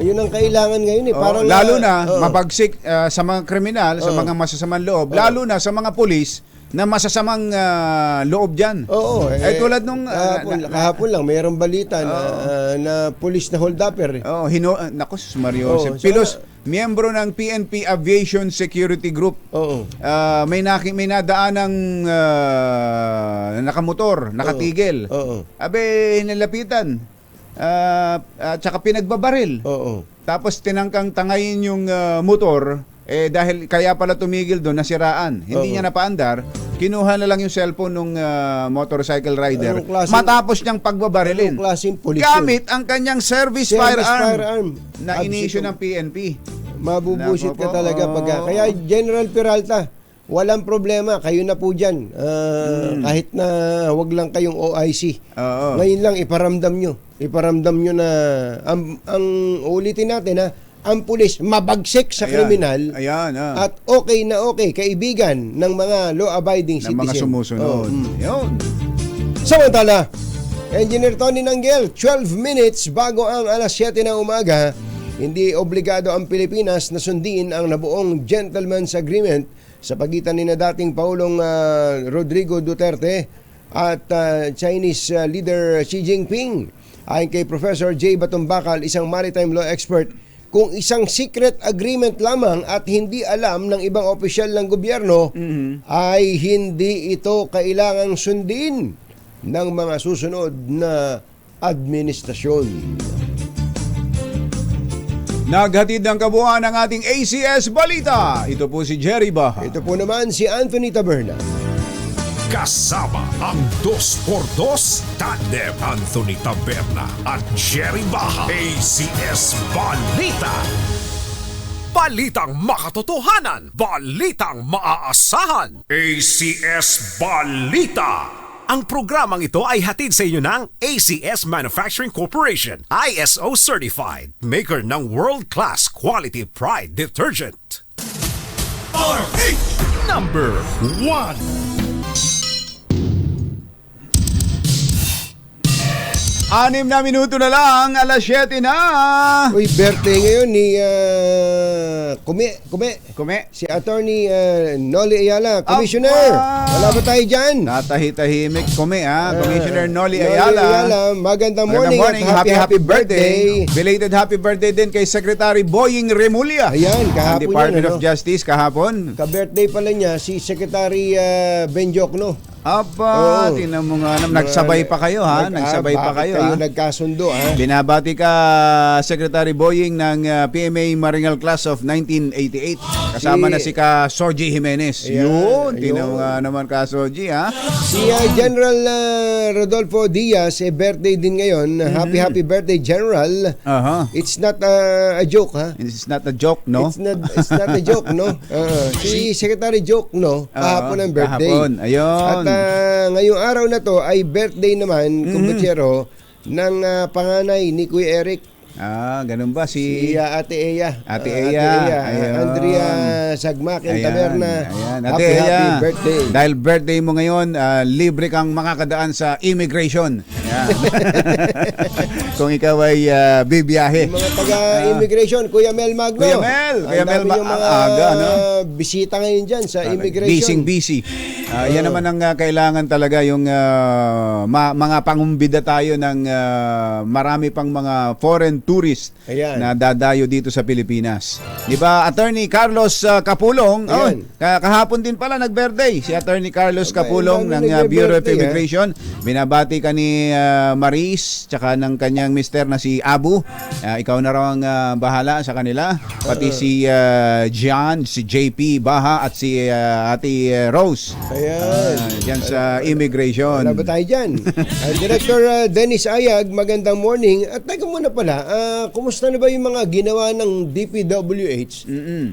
Yun ang kailangan ngayon. Parang, lalo na, mabagsik sa mga kriminal, sa mga masasamang loob. Lalo na sa mga pulis na masasamang loob dyan. Tulad nung kahapon lang mayroong balita na police na hold-upper. Naku, Mario Pilos, miyembro ng PNP Aviation Security Group. May nadaan ng nakamotor, nakatigil. Nilapitan. At saka pinagbabaril. Tapos tinangkang tangayin yung motor. Dahil kaya pala tumigil doon, nasiraan. Hindi niya napaandar. Kinuha na lang yung cellphone ng motorcycle rider. Matapos niyang pagbabarilin. Gamit ang kanyang service firearm na inisyu ng PNP. Mabubusit ka talaga kaya General Peralta, walang problema, kayo na po dyan. Kahit na wag lang kayong OIC. Ngayon lang iparamdam nyo na ang ulitin natin ang pulis mabagsik sa kriminal. At okay na kaibigan ng mga law-abiding citizen. Ng mga sumusunod. Yun. Samantala, Engineer Tony Nanggel, 12 minutes bago ang alas 7 na umaga, hindi obligado ang Pilipinas na sundin ang nabuong gentleman's agreement sa pagitan ni dating Pangulong Rodrigo Duterte at Chinese leader Xi Jinping. Ayon kay Professor J. Batumbakal, isang maritime law expert, kung isang secret agreement lamang at hindi alam ng ibang opisyal ng gobyerno, ay hindi ito kailangang sundin ng mga susunod na administrasyon. Naghatid ng kabuuan ng ating ACS Balita. Ito po si Jerry Baha. Ito po naman si Anthony Taberna. Kasama ang 2x2 tandem Anthony Taberna at Jerry Baha. ACS Balita. Balitang makatotohanan. Balitang maaasahan. ACS Balita. Ang programang ito ay hatid sa inyo ng ACS Manufacturing Corporation, ISO certified, maker ng world-class quality Pride detergent. Number 1. 6 na minuto na lang, alas 7 na. Uy, birthday ngayon ni Kume. si Attorney Noli Ayala, Commissioner. Aba! Wala ba tayo dyan? Tatahimik Kume, Commissioner Noli Noli Ayala. magandang Magandang morning, at happy birthday. Belated happy birthday din kay Secretary Boying Remulla. Ayan, Ang kahapon Department yan, of Justice kahapon. Ka-birthday pala niya si Secretary Ben Jokno. Aba, Oo. tinan mo nga, nagsabay pa kayo Nagsabay pa bakit kayo kayo nagkasundo Binabati ka, Secretary Boying ng PMA Maringal Class of 1988. Kasama na si ka Soji Jimenez. Ayan, Yun, tinan ayun. mo nga naman ka Soji, Si General Rodolfo Diaz, birthday din ngayon. Happy birthday, General. Aha. It's not a joke, ha? It's not a joke, no? It's not a joke, no? Si Secretary Jokno, kahapon ang birthday. Kahapon, ayun. At ngayong araw na to ay birthday naman, kumpatsero, ng panganay ni Kuya Eric. Ganun ba? Si Ate Eya. Ate Eya. Ayun. Andrea Sagmakin Taberna. Ayan. Ate Happy Eya, birthday. dahil birthday mo ngayon, libre kang makakadaan sa immigration. Ayan. Kung ikaw ay bibiyahe. Mga taga-immigration, Kuya Mel Magno. Kuya Mel Ang dami yung mga aga, no? bisita ngayon dyan sa immigration. Busy. Yan naman ang kailangan talaga yung mga pangumbida tayo ng marami pang mga foreign tourist Ayan. na dadayo dito sa Pilipinas. Di ba, Attorney Carlos Capulong, Ayan. kahapon din pala nag-birthday si Attorney Carlos Capulong ng dami Bureau of nagbe-birthday, Immigration. Binabati ka ni Maris tsaka ng kanyang mister na si Abu. Ikaw na raw ang bahala sa kanila. Pati si Gian, si JP Baha at si Ate Rose. Ayan. Diyan sa immigration. Wala ba tayo dyan? Director Dennis Ayag, magandang morning. At teka muna pala, kumusta na ba yung mga ginawa ng DPWH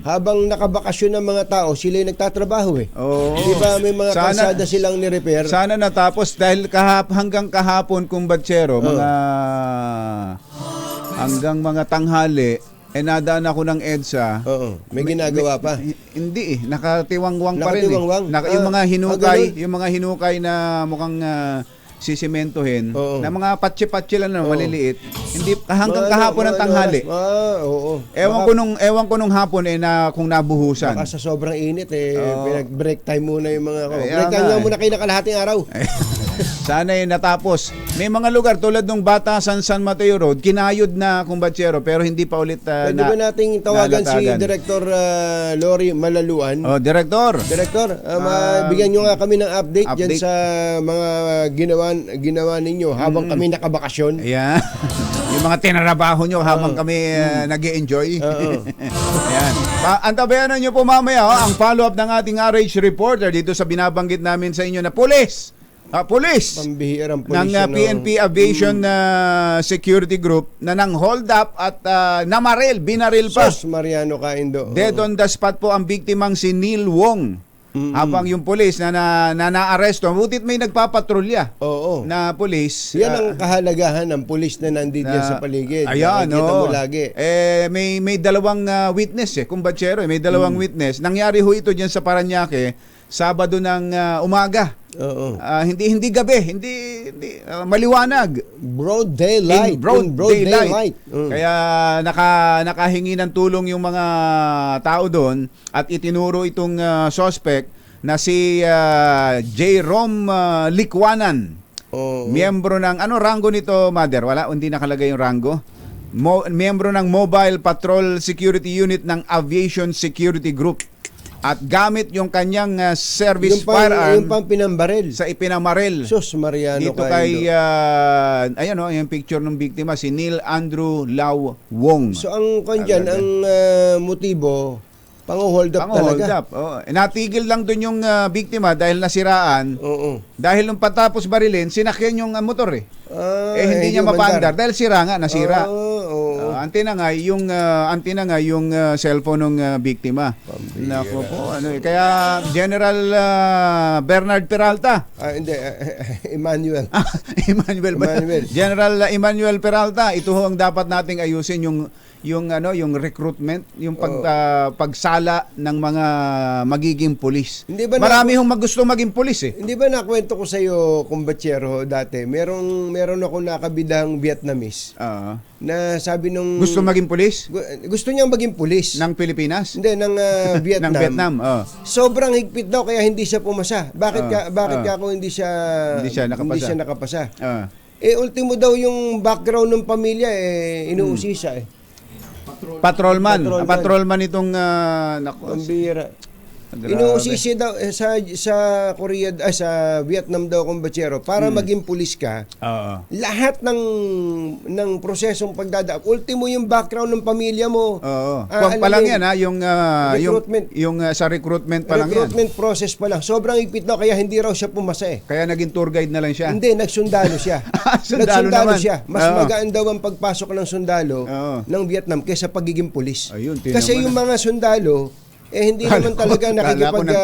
habang nakabakasyon ng mga tao, sila yung nagtatrabaho Oo. Di ba may mga kalsada silang ni-repair? Sana natapos dahil hanggang kahapon kung batsero, hanggang mga tanghali, nadaan ako ng EDSA. Oo, may ginagawa pa. Hindi nakatiwangwang pa rin. Nakatiwangwang? Yung mga hinukay, ganun? yung mga hinukay na mukhang sisimentohin, Oo. na mga patsi-patsi lang na maliliit. Hindi hanggang kahapon ng tanghali. Oo. Ewan ko nung hapon na kung nabuhusan. Baka sa sobrang init Oo. pinag-break time muna yung mga Kaya break time nga, muna kayo na kalahating araw. Sana natapos. May mga lugar tulad ng Batasan San Mateo Road, kinayod na kumbatsero pero hindi pa ulit Pwede ba nating tawagan si nalatagan. Director Lori Malaluan? Director. Director, bigyan nyo nga kami ng update dyan Update. sa mga ginawa ninyo habang kami nakabakasyon. Ayan. Yung mga tinarabaho nyo habang kami nag-e-enjoy. Oo. Ayan. Antabayanan nyo po mamaya ang follow-up ng ating RH reporter dito sa binabanggit namin sa inyo na pulis. Pulis Pambihirang ng pulis. PNP Aviation Security Group na nang hold up at binaril pa. Sos Mariano Caindo. Dead on the spot po ang biktimang si Neil Wong. Habang yung pulis na naaresto, butit may nagpapatrolya Oo. na pulis. Yan ang kahalagahan ng pulis na nandito sa paligid. Ayan, Nakikita mo lagi. may dalawang witness kumbatsero. May dalawang witness. Nangyari ho ito diyan sa Parañaque, Sabado ng umaga. Oo. Hindi gabi, hindi maliwanag. Broad daylight. In broad daylight. Mm. Kaya nakahingi ng tulong yung mga tao doon at itinuro itong suspect na si J-Rom Likwanan. Oo. Miyembro ng rango nito, Mother? Wala, hindi nakalagay yung rango. Miyembro ng Mobile Patrol Security Unit ng Aviation Security Group. At gamit yung kanyang service firearm Yung pang pinambaril. sa ipinamaril. Sos Mariano Dito kay yung picture ng biktima, si Neil Andrew Lau Wong. So ang kanyan, ang motibo, pang-hold up Pang-hold talaga. up. Natigil lang dun yung biktima dahil nasiraan. Oo. Dahil nung patapos barilin, sinakyan yung motor eh. Ah, Hindi niya yung mapaandar mandar. dahil sira nga, nasira. Oo. antinangay yung cellphone ng biktima. Nako po, kaya General Bernard Peralta. Hindi, Emmanuel. Emmanuel. General Emmanuel Peralta, ito ho ang dapat nating ayusin yung recruitment, yung pagsala ng mga magiging pulis. Hindi ba Marami hong gusto maging pulis eh. Hindi ba nakwento ko sa iyo, kumbatsero, dati, meron ako nakabidang Vietnamese na sabi nung Gusto maging pulis gusto niyang maging pulis ng Pilipinas? Hindi, ng Vietnam. Ng Vietnam. Sobrang higpit daw kaya hindi siya pumasa. Bakit ka kung hindi siya nakapasa? Ultimo daw yung background ng pamilya inuusisa Patrolman itong Pambira. Inuusisi daw sa Korea sa Vietnam daw kumbatsero para maging pulis ka. Lahat ng prosesong pagdada. Ultimo yung background ng pamilya mo. Pa lang yan yung recruitment. yung sa recruitment pa lang yan. Recruitment process pa lang. Sobrang higpit daw kaya hindi raw siya pumasa Kaya naging tour guide na lang siya. Hindi, nagsundalo siya. Sundalo naman. siya. Mas magaan daw ang pagpasok ng sundalo ng Vietnam kaysa pagiging pulis. Ayun, kasi yung mga sundalo hindi naman talaga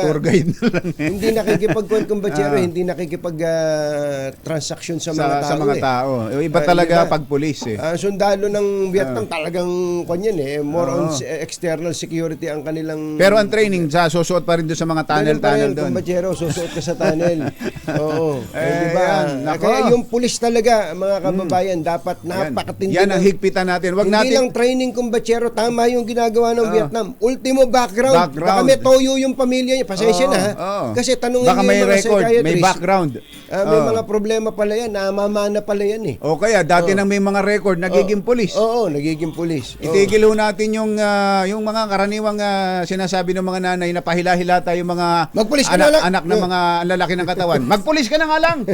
tour guide na lang hindi nakikipagkumbatsero, hindi nakikipag-transaction sa mga tao. Iba talaga pag pulis Ang sundalo ng Vietnam talagang more on external security ang kanilang. Pero ang training susuot pa rin doon sa mga tunnel doon. Kumbatsero, susuot ka sa tunnel. Oo. Diba? Kaya yung pulis talaga, mga kababayan, dapat napakatindi. Yan ang higpitan natin. Hindi lang training kumbatsero, tama yung ginagawa ng Vietnam. Ultimo background. Baka may toyo yung pamilya niya. Pasensya na Kasi tanungin baka niyo may yung mga record, psychiatrist. may background. May mga problema pala yan. Namamana pala yan O kaya dati nang may mga record, nagiging pulis. Oo, nagiging pulis. Itigil ho natin yung mga karaniwang sinasabi ng mga nanay na pahila-hila tayo mga Magpulis ka na lang. anak ng mga lalaki ng katawan. Magpulis ka na nga lang.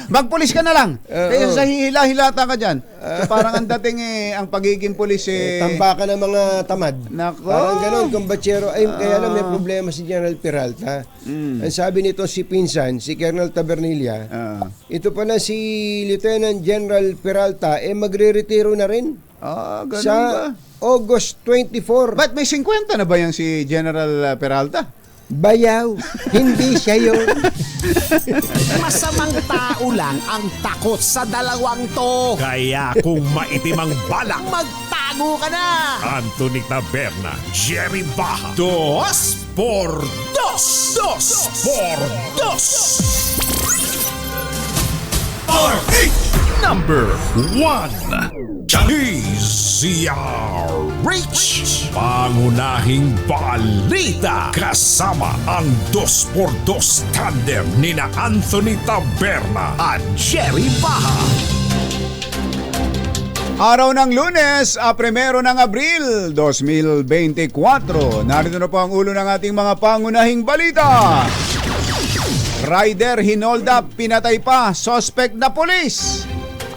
Magpulis ka na lang. Kaya sa hihila-hilata ka dyan. So, parang ang dating ang pagiging pulis tambakan ng mga tamad. Nako. Parang ganon, kumbatsero. Kaya lang may problema si General Peralta. Ang sabi nito si Pinsan, si Colonel Tabernilla, ito pala si Lieutenant General Peralta, magre-retiro na rin. Ganun sa ba? August 24. Ba't may 50 na ba yung si General Peralta? Bayaw, hindi siya yun. Masamang tao lang ang takot sa dalawang to. Kaya kung maitim ang balak, magtago ka na. Anthony Taberna, Jerry Baja. 2 por 2. 2 por 2. Number 1. DZRH, pangunahing balita kasama ang 2x2 tandem nina Anthony Taberna at Jerry Baja. Araw ng Lunes, 1 ng Abril 2024. Narito na po ang ulo ng ating mga pangunahing balita. Rider hinold up, pinatay pa, suspect na pulis.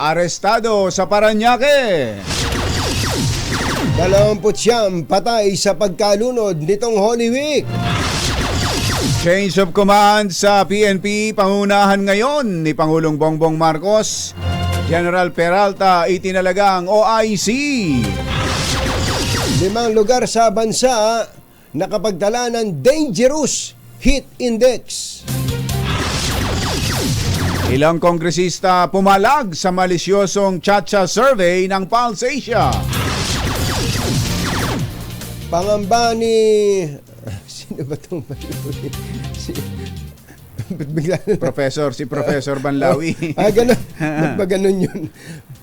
Arestado sa Parañaque. 29 patay sa pagkalunod nitong Holy Week. Change of command sa PNP, pangunahan ngayon ni Pangulong Bongbong Marcos. General Peralta itinalagang OIC. 5 lugar sa bansa nakapagtala ng dangerous heat index. Ilang kongresista pumalag sa malisyosong Chacha survey ng Pulse Asia. Pangamba ni... Sino ba itong si Professor Banlawi. Ganun. Ba't ba ganun yun?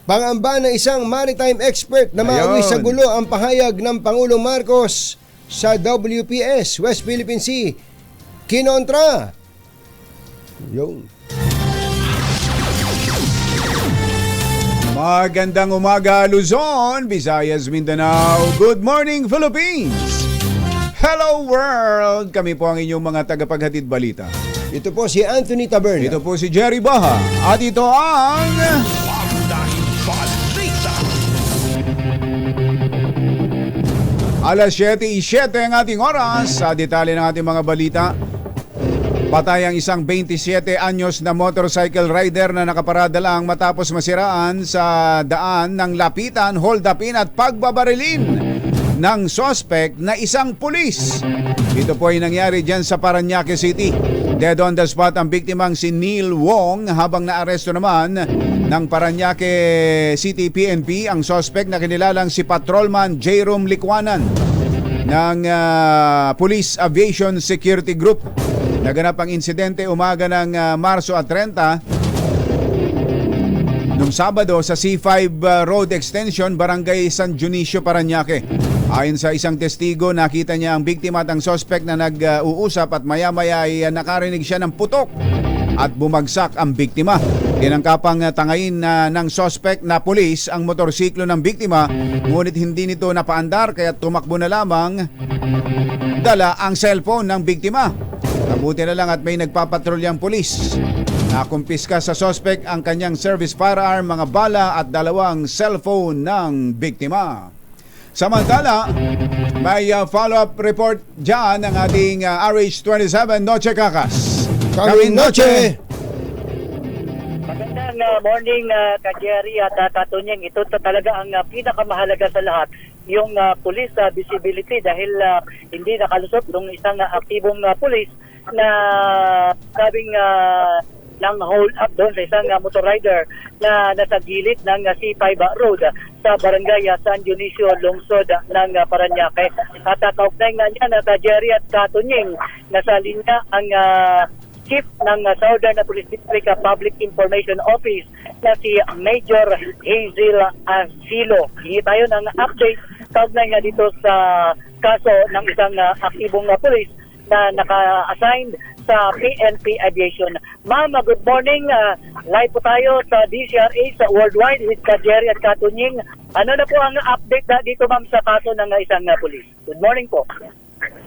Pangamba ng isang maritime expert na maawi sa gulo ang pahayag ng Pangulong Marcos sa WPS, West Philippine Sea. Kinontra. Yung. Magandang umaga Luzon, Visayas, Mindanao. Good morning Philippines. Hello world. Kami po ang inyong mga tagapaghatid balita. Ito po si Anthony Taberna. Ito po si Jerry Baha. At ito ang Pangunahing balita. Alas 7:07 ang ating oras. Sa detalye ng ating mga balita. Patay ang isang 27 anyos na motorcycle rider na nakaparada lang matapos masiraan sa daan ng lapitan, hold-upin at pagbabarilin ng sospek na isang pulis. Ito po ay nangyari dyan sa Parañaque City. Dead on the spot ang biktimang si Neil Wong habang naaresto naman ng Parañaque City PNP ang sospek na kinilalang si Patrolman Jerome Licuanan ng Police Aviation Security Group. Naganap ang insidente umaga ng Marso at 30 nung Sabado sa C5 Road Extension, Barangay San Dionisio, Parañaque. Ayon sa isang testigo, nakita niya ang biktima at ang sospek na nag-uusap at maya-maya ay nakarinig siya ng putok at bumagsak ang biktima. Tinangkapang tangayin ng sospek na pulis ang motorsiklo ng biktima, ngunit hindi nito napaandar kaya tumakbo na lamang dala ang cellphone ng biktima. Mabuti na lang at may nagpapatrolyang pulis. Nakumpiska sa sospek ang kanyang service firearm, mga bala at 2 cellphone ng biktima. Samantala, may follow-up report dyan ng ating RH27 Noche Kakas. Kaming Noche! Magandang morning, Ka-Jerry at Katunyeng. Ito talaga ang pinakamahalaga sa lahat, yung police visibility dahil hindi nakalusot ng isang aktibong police na sabing ng hold up doon sa isang motor rider na nasa gilid ng C5 Road sa Barangay San Dionisio, lungsod ng Parañaque. At kaugnay nga niya na Jerry at Katunyeng, nasa linya ang Chief ng Southern Police District Public Information Office na si Major Hazel Silo. Hingi tayo ng update kaugnay nga dito sa kaso ng isang aktibong police na naka-assigned sa PNP Aviation. Ma'am, good morning. Live po tayo sa DCRA sa Worldwide with Ka-Jerry at Katunyeng. Ano na po ang update dito, ma'am, sa kaso ng isang police? Good morning po.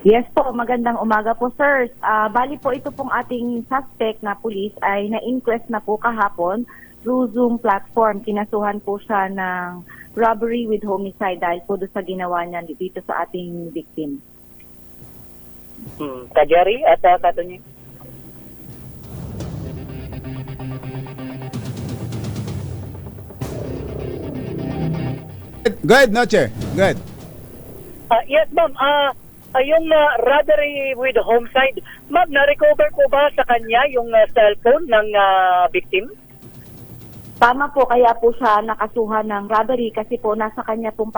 Yes po, magandang umaga po, sir. Bali po ito pong ating suspect na police ay na-inquest na po kahapon through Zoom platform. Kinasuhan po siya ng robbery with homicide dahil po doon sa ginawa niya dito sa ating victim. Ka-Jerry at Katunyeng. Go ahead, Noche. Go ahead. Yes, ma'am. Yung robbery with homicide, ma'am, na-recover po ba sa kanya yung cellphone ng victim? Tama po, kaya po siya nakasuhan ng robbery kasi po nasa kanya pong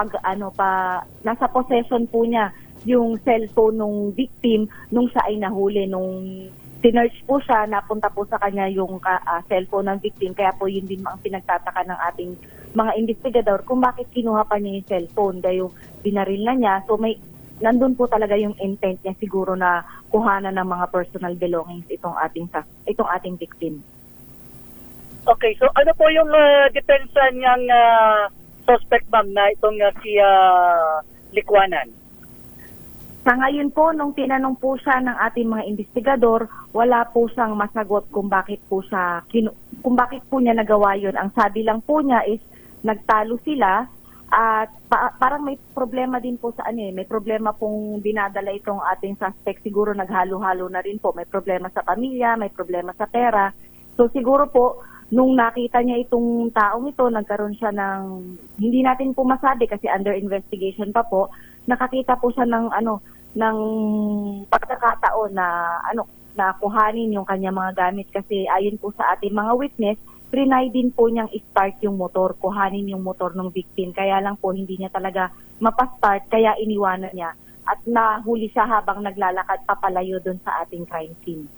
nasa possession po niya yung cellphone ng victim nung siya ay nahuli. Nung sinerch po siya, napunta po sa kanya yung cellphone ng victim. Kaya po yun din ang pinagtataka ng ating mga investigador kung bakit kinuha pa niya yung cellphone. Dahil yung binaril na niya, so nandun po talaga yung intent niya siguro na kuhanan ng mga personal belongings itong ating victim. Okay, so ano po yung depensa niyang suspect, ma'am, na itong si Licuanan? Sa ngayon po, nung tinanong po siya ng ating mga investigador, wala po siyang masagot kung bakit po niya nagawa yun. Ang sabi lang po niya is nagtalo sila at parang may problema din po sa may problema pong dinadala itong ating suspect. Siguro naghalo-halo na rin po. May problema sa pamilya, may problema sa pera. So siguro po, nung nakita niya itong taong ito, nagkaroon siya ng, hindi natin po masabi kasi under investigation pa po, nakakita po siya ng ng pagkakataon na kuhanin yung kanya mga gamit kasi ayon po sa ating mga witness, trinay din po niyang i-start yung motor, kuhanin yung motor ng victim. Kaya lang po hindi niya talaga mapastart, kaya iniwanan niya at nahuli siya habang naglalakad papalayo doon sa ating crime scene.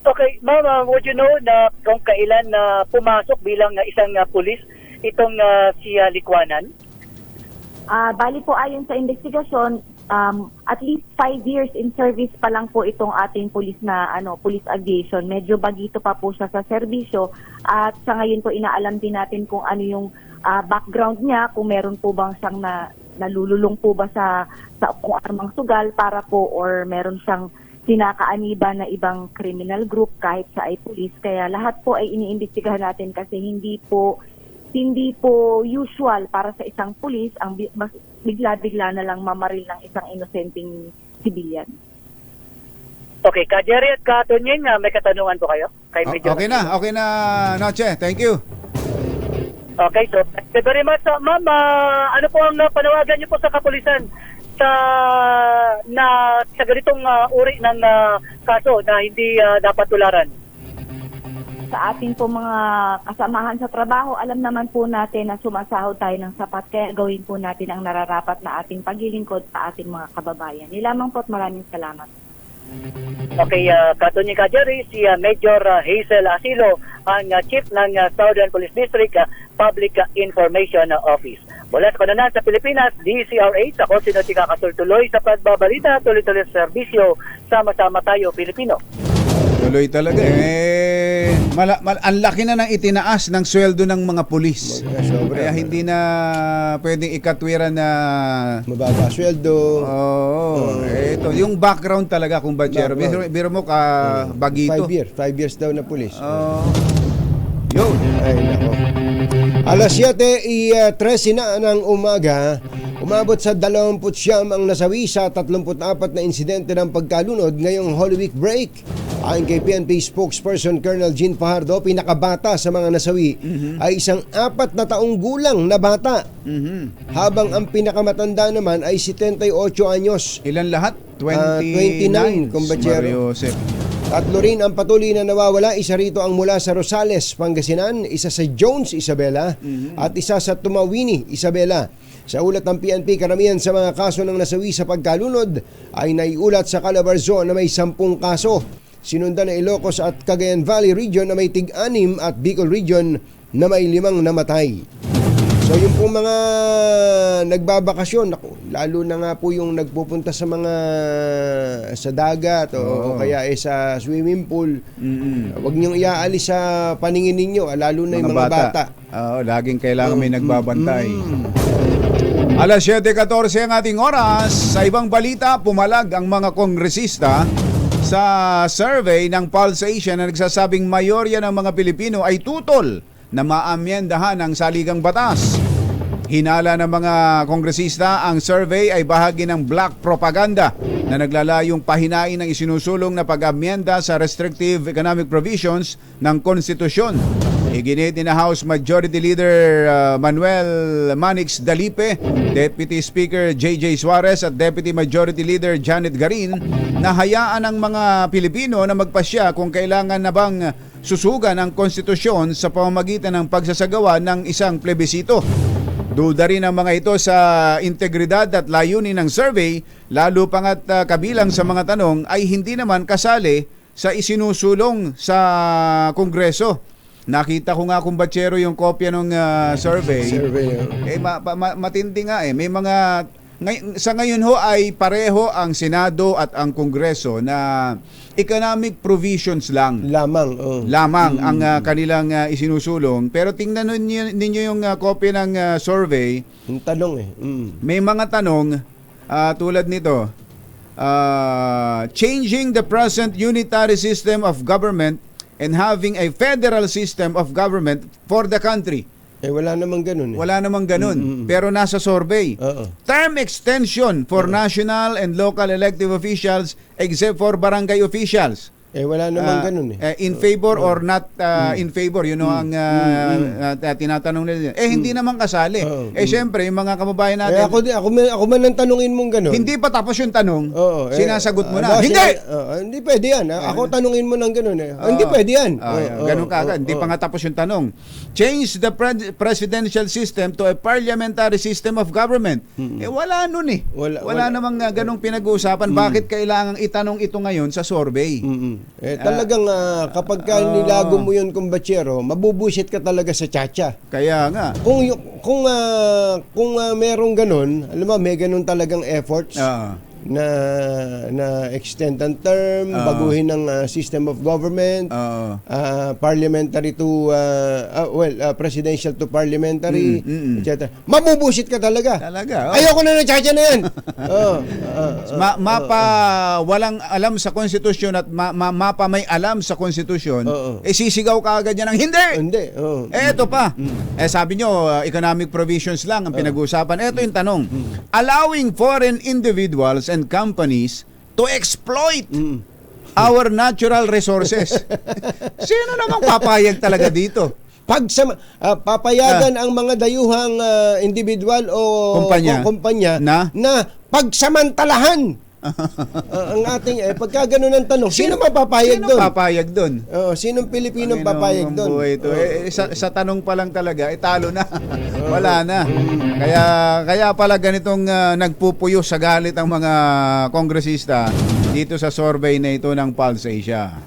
Okay, ma'am, would you know na kung kailan na pumasok bilang isang pulis itong si Licuanan? Bali po ayon sa investigasyon, at least 5 years in service pa lang po itong ating police na police aviation. Medyo bagito pa po siya sa serbisyo at sa ngayon po inaalam din natin kung ano yung background niya, kung meron po bang siyang nalululong po ba sa kung anumang sugal para po or meron siyang sinakaaniba na ibang criminal group kahit siya ay police. Kaya lahat po ay iniimbestigahan natin kasi hindi po usual para sa isang pulis ang bigla-bigla na lang mamaril ng isang inosenteng civilian. Okay, Ka Jerry at Ka Tonyeng, may katanungan po kayo? Kay Major Okay na, Noche. Thank you. Okay, so thank you very much. Ma'am, ano po ang panawagan niyo po sa kapulisan sa ganitong uri ng kaso na hindi dapat tularan? Sa ating po mga kasamahan sa trabaho, alam naman po natin na sumasahod tayo ng sapat, kaya gawin po natin ang nararapat na ating paglilingkod sa ating mga kababayan. Nilamang po at maraming salamat. Okay, Katunyeng Ka Jerry, si Major Hazel Asilo, ang Chief ng Southern Police District Public Information Office. Mula sa kanunan sa Pilipinas, DCRH, ako si Noche Kakatultuloy sa pagbabalita, tuloy-tuloy sa serbisyo, sama-sama tayo Pilipino. Tuloy talaga. Ang laki na ng itinaas ng sweldo ng mga pulis. Kaya hindi na pwedeng ikatwiran na mababa sweldo. Ito, yung background talaga kung bachero. Biro mo ka bagito. 5 years daw na pulis. Yun. Ay, nako. Alas 7:13 na ng umaga, umabot sa 29 ang nasawi sa 34 na insidente ng pagkalunod ngayong Holy Week break. Ayon kay PNP spokesperson Colonel Jean Fajardo, pinakabata sa mga nasawi ay isang 4 na taong gulang na bata. Habang ang pinakamatanda naman ay 78 anyos. Ilan lahat? 29, kumbachero. Tatlo rin ang patuloy na nawawala. Isa rito ang mula sa Rosales, Pangasinan, isa sa Jones, Isabela, at isa sa Tumawini, Isabela. Sa ulat ng PNP, karamihan sa mga kaso ng nasawi sa pagkalunod ay naiulat sa Calabarzon na may 10 kaso. Sinundan na Ilocos at Cagayan Valley Region na may 6 at Bicol Region na may 5 namatay. So yung pong mga nagbabakasyon, lalo na nga po yung nagpupunta sa mga sa dagat o kaya sa swimming pool, huwag niyong iaalis sa paningin ninyo, lalo na yung mga bata. Laging kailangan may nagbabantay. Alas 7:14 ang ating oras. Sa ibang balita, pumalag ang mga kongresista sa survey ng Pulsation na nagsasabing mayorya ng mga Pilipino ay tutol na maamyendahan ang saligang batas. Hinala ng mga kongresista, ang survey ay bahagi ng black propaganda na naglalayong pahinain ng isinusulong na pag-amyenda sa restrictive economic provisions ng konstitusyon. Iginit ni House Majority Leader Manuel Manix Dalipe, Deputy Speaker JJ Suarez at Deputy Majority Leader Janet Garin na hayaan ang mga Pilipino na magpasya kung kailangan na bang susugan ang konstitusyon sa pamamagitan ng pagsasagawa ng isang plebisito. Duda rin ang mga ito sa integridad at layunin ng survey, lalo pangat kabilang sa mga tanong ay hindi naman kasali sa isinusulong sa Kongreso. Nakita ko nga kung bachero yung kopya ng survey. Matindi nga May mga sa ngayon ho ay pareho ang Senado at ang Kongreso na economic provisions lamang ang kanilang isinusulong. Pero tingnan ninyo yung kopya ng survey. Yung tanong May mga tanong tulad nito. Changing the present unitary system of government and having a federal system of government for the country. Wala namang ganun. Wala namang ganun. Pero nasa survey. Term extension for national and local elective officials except for barangay officials. Wala namang ganun in favor or not in favor, ang tinatanong nila. Hindi naman kasali. Siyempre, yung mga kababayan natin. Ako man ang tanungin mong ganun. Hindi pa tapos yung tanong, sinasagot mo na. Hindi pwede yan. Ako tanungin mo ng ganun. Hindi pwede yan. Ganun ka agad. Hindi pa nga tapos yung tanong. Change the presidential system to a parliamentary system of government. Wala nun Wala namang ganung pinag-uusapan. Bakit kailangang itanong ito ngayon sa survey? Talagang kapag nilago mo yun kung bachero, mabubusit ka talaga sa tsatsya. Kaya nga. Kung merong ganun, alam mo, may ganun talagang efforts na extend ang term, baguhin ng system of government, parliamentary to presidential to parliamentary, etc. Mabubusit ka talaga. Ayoko na ng tsatsya na yan. Walang alam sa konstitusyon at mapa may alam sa konstitusyon, sisigaw ka agad yan ng hindi. Eto pa. Sabi nyo, economic provisions lang ang pinag-uusapan. Eto yung tanong. Allowing foreign individuals and companies to exploit our natural resources. Sino namang papayag talaga dito? Papayagan ang mga dayuhang individual o kumpanya na pagsamantalahan ang ating pagka ganun ang tanong, sino papapayag doon? Sino papayag doon? Sinong Pilipinong papayag doon? Sa tanong pa lang talaga, talo na. Wala na. Kaya pala ganitong nagpupuyo sa galit ang mga kongresista dito sa survey na ito ng Pulse Asia.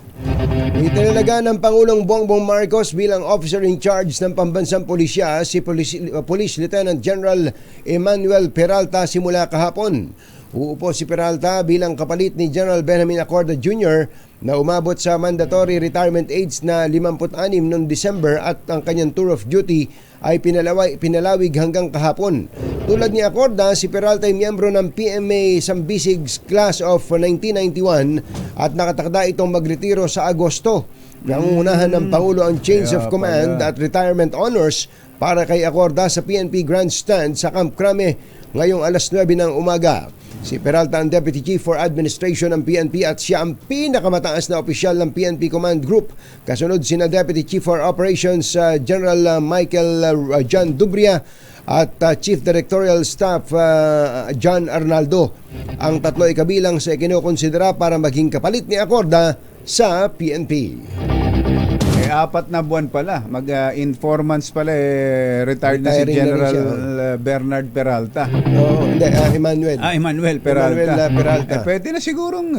Itinalaga ng Pangulong Bongbong Marcos bilang officer in charge ng pambansang pulisya si Police Lieutenant General Emmanuel Peralta simula kahapon. Uupo si Peralta bilang kapalit ni General Benjamin Acorda Jr. na umabot sa mandatory retirement age na 56 noong December at ang kanyang tour of duty ay pinalawig hanggang kahapon. Tulad ni Acorda, si Peralta ay miyembro ng PMA Sambisig's Class of 1991 at nakatakda itong magretiro sa Agosto. Nangungunahan ng Pangulo ang change of command at retirement honors para kay Acorda sa PNP Grandstand sa Camp Crame ngayong alas 9 ng umaga. Si Peralta ang Deputy Chief for Administration ng PNP at siya ang pinakamataas na opisyal ng PNP Command Group. Kasunod sina Deputy Chief for Operations General Michael John Dubria at Chief Directorial Staff John Arnaldo. Ang tatlo ay kabilang sa ikinukonsidera para maging kapalit ni Acorda sa PNP. 4 na buwan pala. Mag-informants pala retired na si General Bernard Peralta. Emmanuel Peralta. Pwede na sigurong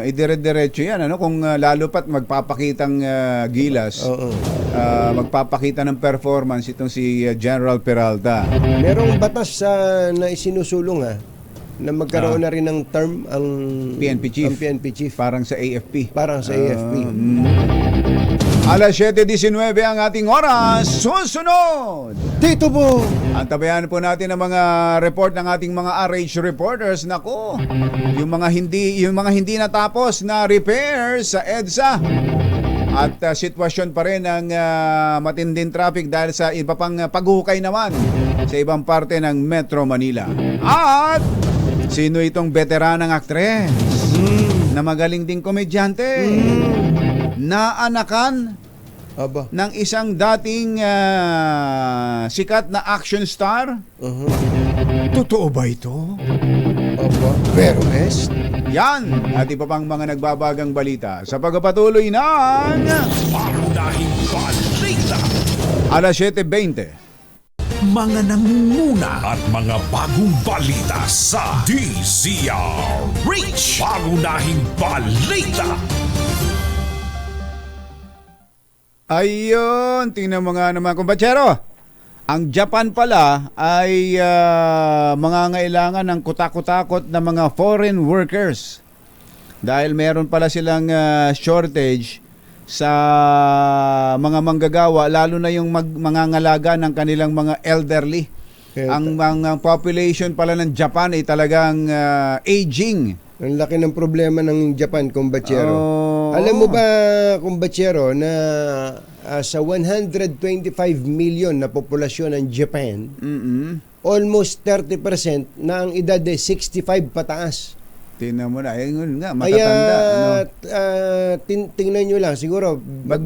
idire-diretso yan. Kung lalo pat magpapakitang gilas, magpapakita ng performance itong si General Peralta. Merong batas na isinusulong na magkaroon na rin ng term ang PNP Chief. Parang sa AFP. Alas 7:19 ang ating oras. Susunod! Dito po! Antabayan po natin ang mga report ng ating mga RH reporters. Nako, yung mga hindi natapos na repairs sa EDSA. At sitwasyon pa rin ng matinding traffic dahil sa iba pang paghukay naman sa ibang parte ng Metro Manila. At sino itong veteranang aktres na magaling ding komedyante? Na anakan ng isang dating sikat na action star? Totoo ba ito? Pero best. Yan at iba pang mga nagbabagang balita sa pagpapatuloy ng Pangunahing balita. Alas 7:20. Mga nangunguna at mga bagong balita sa DZRH. Pangunahing balita. Ayun, tingnan mo nga naman kumpatsero. Ang Japan pala ay mangangailangan ng kutakot-takot na mga foreign workers. Dahil meron pala silang shortage sa mga manggagawa, lalo na yung mangangalaga ng kanilang mga elderly. Ang population pala ng Japan ay talagang aging. Ang laki ng problema ng Japan, kumbatsero. Alam mo ba, kumbatsero, na sa 125 million na populasyon ng Japan, almost 30% na ang edad ay 65 pataas. Tingnan mo na, ayun nga, matatanda. Kaya tingnan nyo lang, siguro Ba't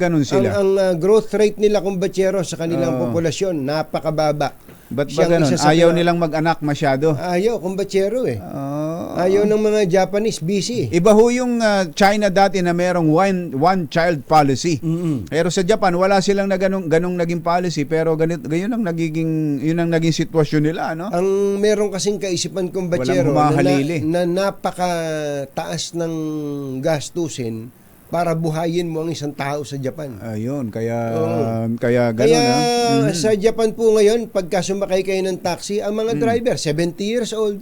ganun sila? Ang growth rate nila, kumbatsero, sa kanilang populasyon, napakababa. Ba't ba ganun? Ayaw nilang mag-anak masyado? Ayaw, kumbatsero Ayaw ng mga Japanese, busy. Iba ho yung China dati na merong one child policy. Pero sa Japan, wala silang na ganong naging policy, pero yun ang naging sitwasyon nila, no? Ang meron kasing kaisipan, kumbatsero, na napakataas ng gastusin para buhayin mo ang isang tao sa Japan. Ayun, kaya gano'n. Sa Japan po ngayon, pagka sumakay kayo ng taxi, ang mga driver, 70 years old.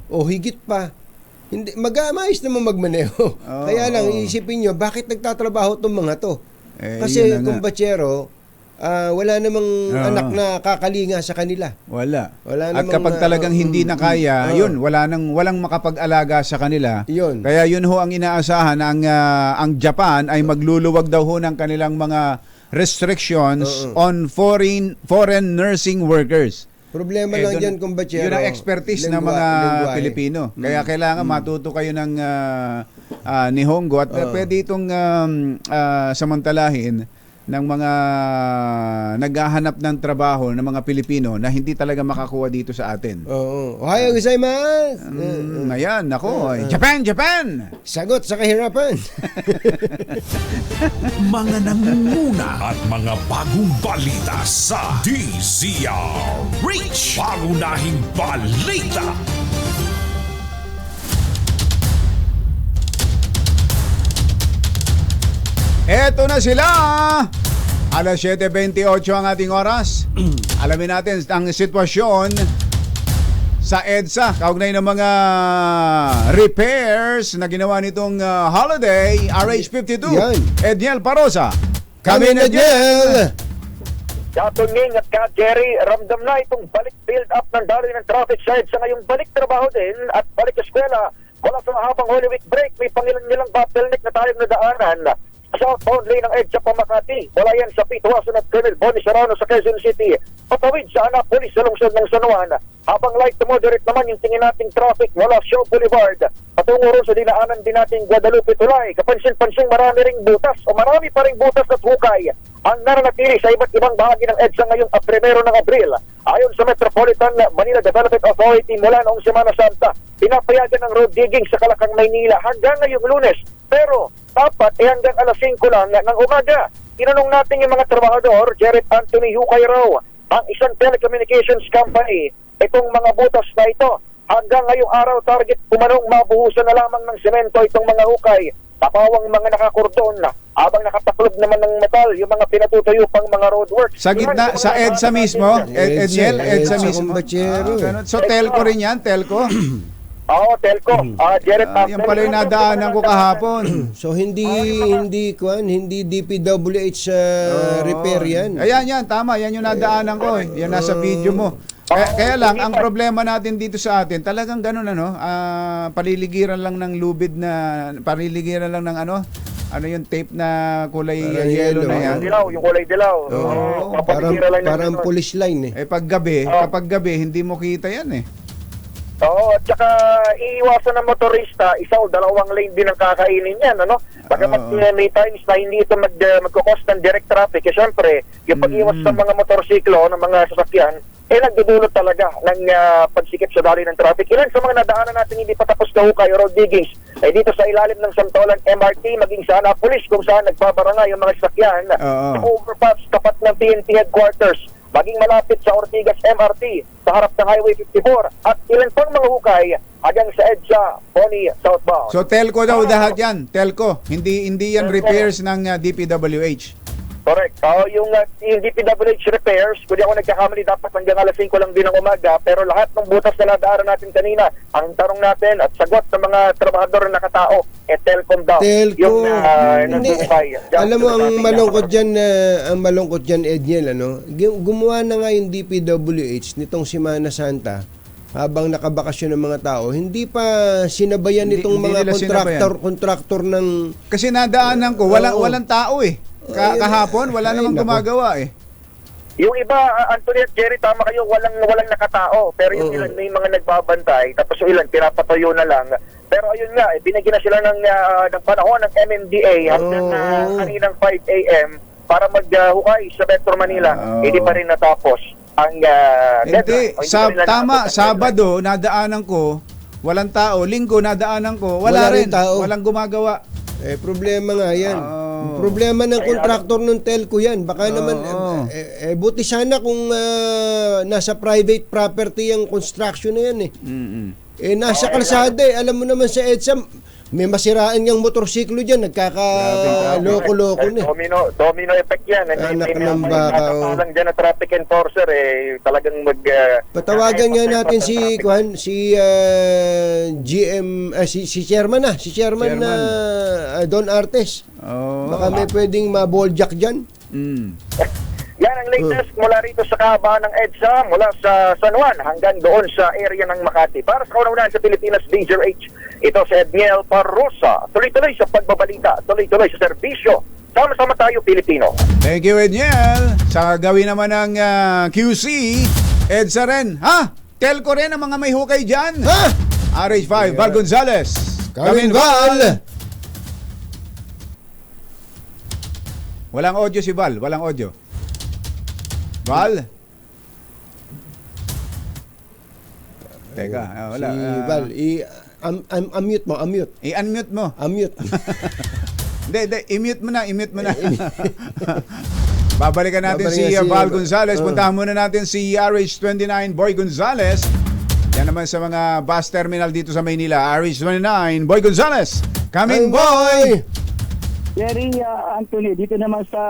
O higit pa. Hindi, mag-amayos naman magmaneho. Kaya lang, iisipin nyo, bakit nagtatrabaho itong mga to? Kasi, kumbatsero, wala namang anak na kakalinga sa kanila. Wala At kapag talagang hindi na kaya, yun, walang makapag-alaga sa kanila. Yun. Kaya yun ho ang inaasahan, ang Japan ay magluluwag daw ho ng kanilang mga restrictions on foreign nursing workers. Problema lang dyan, kumbatsero. Yun ang expertise ng mga Pilipino. Kaya kailangan matuto kayo ng ni Hongo at pwede itong samantalahin ng mga naghahanap ng trabaho ng mga Pilipino na hindi talaga makakuha dito sa atin. Oo. Ohayo gozaimasu. Ayan, nako. Japan, Japan! Sagot sa kahirapan. Mga nangunguna at mga bagong balita sa DZRH. Pangunahing balita. Eto na sila! Alas 7:28 ang ating oras. Alamin natin ang sitwasyon sa EDSA kaugnay ng mga repairs na ginawa nitong holiday RH52. Yan. Edniel Parosa. Kami na Jel! Katunying at ka Jerry, ramdam na itong balik build up ng daloy ng traffic sa EDSA ngayong balik trabaho din at balik eskwela. Wala sa mahabang Holy Week break, may pangilan-nilang bottleneck na tayong nadaanan. Southbound lane ng EDSA Pamakati, wala yan sa Pituason at Colonel Bonnie Serrano sa Quezon City. Patawid sa Anapolis sa lungsod ng San Juan. Habang light to moderate naman yung tingin nating traffic mula Shaw Boulevard. Patungo rin sa dinaanan din nating Guadalupe Tulay. Kapansin-pansing marami ring butas o marami pa ring butas at hukay ang nananatili sa iba't ibang bahagi ng EDSA ngayong 1 ng Abril. Ayon sa Metropolitan Manila Development Authority mula noong Semana Santa, pinapayagan ng road digging sa Kalakang, Maynila hanggang ngayong Lunes. Pero dapat hanggang alas 5 lang ng umaga. Tinanong natin yung mga trabahador, Jared Anthony Hukay raw, ang isang telecommunications company, itong mga butas na ito. Hanggang ngayong araw, target kumanong mabuhusan na lamang ng semento itong mga hukay. Tapawang mga nakakordon na habang nakataklob naman ng metal yung mga pinatutuyo pang mga roadworks. Sa gitna, sa EDSA mismo, Edniel, EDSA mismo. Ganun. So telco rin yan, telco. Oo, telco. Jared Yan pala yung nadaanan ko kahapon. So hindi DPWH repair yan. Ayan, tama. Yan yung nadaanan ko. Yan nasa video mo. Kaya lang, ang problema natin dito sa atin, talagang ganun paliligiran lang ng lubid na, paliligiran lang ng ano yung tape na kulay yellow na yan. Yung kulay dilaw. Parang police line Kapag gabi, hindi mo kita yan eh. Oo, at saka iiwasan ng motorista, isa o dalawang lane din ang kakainin yan, Bagamat may times na hindi ito magkukos ng direct traffic, syempre, yung pag-iwas sa mga motorsiklo, ng mga sasakyan, nagdudulot talaga ng pagsikip sa daloy ng traffic. Ilan sa mga nadaanan natin hindi pa tapos na hukay o road diggings ay dito sa ilalim ng Santolan MRT, maging sa Anapolis kung saan nagbabarangay yung mga sasakyan sa overpass tapat ng PNP headquarters, maging malapit sa Ortigas MRT sa harap ng Highway 54 at ilan pang mga hukay hanggang sa EDSA Bonnie southbound. So telco daw lahat yan, telco. Hindi yan repairs ng DPWH. Correct. Yung DPWH repairs, kung di ako nagkakamali, dapat hanggang alas 5 lang din ng umaga, pero lahat ng butas na nadaanan natin kanina, ang tanong natin at sagot ng mga trabahador na nakatao, Telcom daw. Telco. Alam mo, ang malungkot dyan, Edniel, gumawa na nga yung DPWH nitong Semana Santa, habang nakabakasyon ng mga tao, hindi pa sinabayan itong mga kontraktor ng... Kasi nadaanan ko, walang tao eh. Kahapon, wala namang gumagawa eh. Yung iba, Anthony at Jerry, tama kayo, walang nakatao. Pero yung ilan may mga nagbabantay, tapos yung ilan pinapatayo na lang. Pero ayun nga, binigyan na sila ng panahon ng MMDA hanggang kaninang 5 a.m. para maghukay sa Metro Manila. Hindi pa rin natapos ang tama, Sabado, nadaanan ko, walang tao. Linggo, nadaanan ko, wala rin. Walang gumagawa. Problema nga yan. Problema ng kontraktor ng telco yan. Baka naman, buti sana kung nasa private property yung construction na yan eh. Nasa kalsada eh. Alam mo naman sa EDSA, may masiraan yung motorsiklo dyan. Nagkaka-loko-loko na. Domino effect yan. Anak ng baka. Nakakalang dyan na traffic enforcer talagang patawagan nga natin si GM, si Chairman Don Artes. Baka may pwedeng maboljak dyan. Yan ang latest mula rito sa kahabaan ng EDSA, mula sa San Juan hanggang doon sa area ng Makati. Para sa kaunaunan sa Pilipinas, DZRH, ito si Edniel Parrosa. Tuloy-tuloy sa pagbabalita, tuloy-tuloy sa serbisyo. Sama-sama tayo, Pilipino. Thank you, Edniel. Sa gawin naman ng QC, EDSA rin. Telco rin ang mga may hukay dyan. RH5, Val Gonzales. Kaminval. Walang audio si Val. Walang audio. Val? Teka, wala. Si Val, unmute mo, unmute. I-unmute mo. Unmute. Hindi, i-mute mo na. Babalikan natin si Babalikan si Val Gonzales. Oh. Puntahan muna natin si RH29 Boy Gonzales. Yan naman sa mga bus terminal dito sa Maynila. RH29 Boy Gonzales. Come in, boy! Jerry Anthony, dito naman sa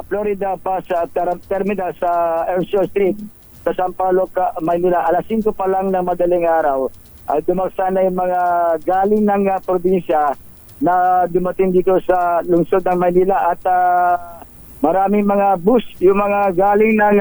Florida pa sa terminal sa Airshow Street sa Sampaloc, Maynila. Alas 5 pa lang ng madaling araw ay dumaksa na yung mga galing ng probinsya na dumating dito sa lungsod ng Maynila at maraming mga bus, yung mga galing ng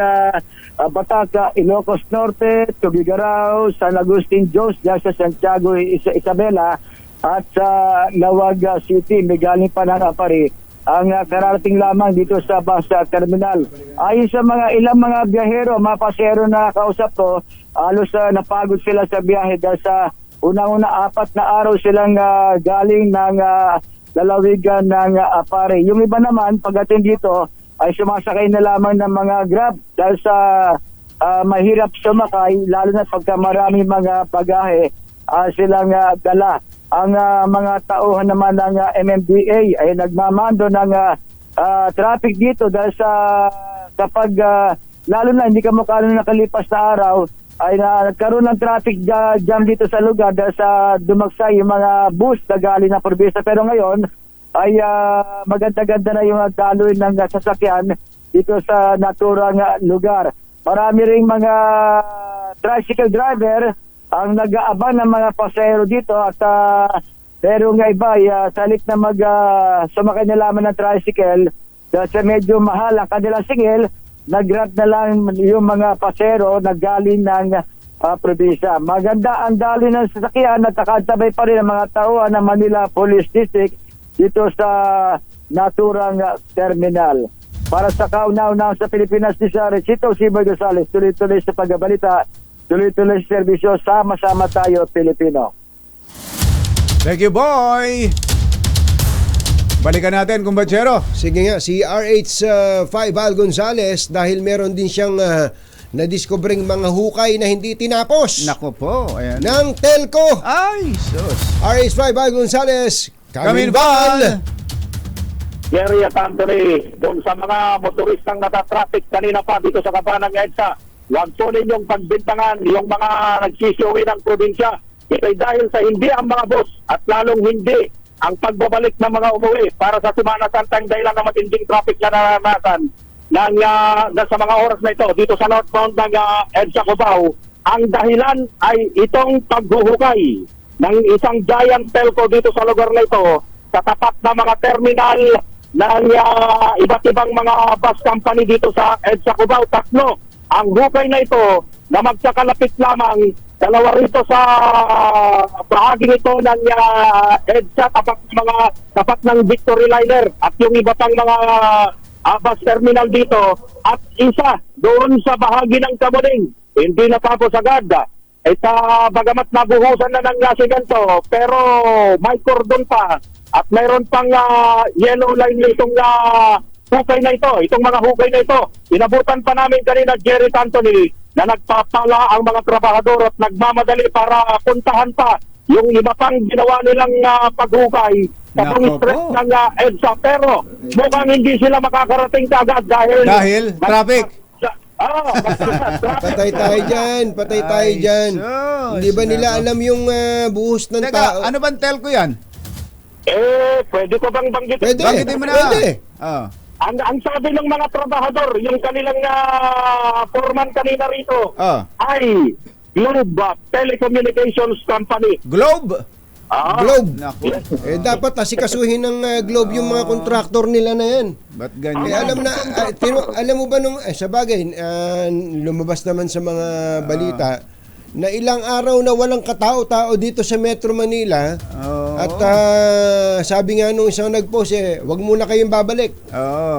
Bataca, Ilocos Norte, Tubigaraw, San Agustin, Diyos, sa Santiago, Isabela at sa Nawag City, may galing pa ng Apari. Ang kararating lamang dito sa bus terminal. Ayon sa ilang mga biyahero, mga pasero na kausap ko, halos napagod sila sa biyahe dahil sa unang-una 4 na araw silang galing ng lalawigan ng Apari. Yung iba naman, pagdating dito, ay sumasakay na lamang ng mga Grab dahil sa mahirap sumakay, lalo na pagka marami mga bagahe silang dala. Ang mga tauhan naman ng MMDA ay nagmamando ng traffic dito dahil sa kapag lalo na hindi ka mukha na nakalipas na araw ay nagkaroon ng traffic jam dito sa lugar dahil sa dumagsay yung mga bus na galing ng probinsya. Pero ngayon ay maganda-ganda na yung daloy ng sasakyan dito sa naturang lugar. Marami ring mga tricycle driver ang nag-aabang ng mga pasahero dito at pero nga iba salit na sumakay na lamang ng tricycle dahil sa medyo mahal ang kanilang singil, nag-grab na lang yung mga pasahero na galing ng probinsya. Maganda ang daloy ng sasakyan at nakasabay pa rin ang mga tauhan ng Manila Police District dito sa naturang terminal. Para sa kauna-una sa Pilipinas, ni sa Recito Siboy Gonzales, tuloy-tuloy sa pagbabalita, tuloy-tuloy sa serbisyo, sama-sama tayo Pilipino. Thank you, boy! Balikan natin, kumbachero. Sige nga, si RH5 Val Gonzales dahil meron din siyang nadiskobring mga hukay na hindi tinapos. Nako po, ayan. Ng telco. Ay, sus. RH5 Val Gonzales, Come in, Val! Jerry at Anthony, doon sa mga motoristang natatraffic kanina pa dito sa Kabanang EDSA, huwag po ninyong pagbintangan yung mga nagsisiuwi ng probinsya. Ito'y dahil sa hindi ang mga bus at lalong hindi ang pagbabalik ng mga umuwi para sa Semana Santa ang dahilan ng matinding traffic na naranasan sa mga oras na ito dito sa northbound ng EDSA Cubao. Ang dahilan ay itong paghuhukay ng isang giant telco dito sa lugar na ito sa tapat na mga terminal ng iba't ibang mga bus company dito sa EDSA Cubao. 3 ang hukay na ito na magkakalapit lamang, 2 rito sa bahagi nito ng EDSA tapat ng Victory Liner at yung iba pang mga bus terminal dito at isa doon sa bahagi ng Kamuning. Hindi natapos agad. Bagamat nabuhusan na ng gasigento pero may cordon pa at mayroon pang yellow line itong hukay na ito, itong mga hukay na ito. Inabutan pa namin kanina, Jerry Anthony, na nagpapala ang mga trabahador at nagmamadali para puntahan pa yung iba pang ginawa nilang paghukay sa stress ng EDSA. Pero mukhang hindi sila makakarating kagad dahil traffic. Patay tayo dyan. Hindi ba nila alam yung buhos ng tao? Ano bang telco yan? Pwede ko bang banggitin? Banggitin mo na. Pwede. Ang sabi ng mga trabahador, yung kanilang foreman kanina rito, ay Globe Telecommunications Company. Globe? Globe. Naku. Dapat asikasuhin ng Globe yung mga kontraktor nila na yan. Ba't ganyan? Alam mo ba sa bagay, lumabas naman sa mga balita, na ilang araw na walang katao-tao dito sa Metro Manila At sabi nga nung isang nag-post, wag muna kayong babalik.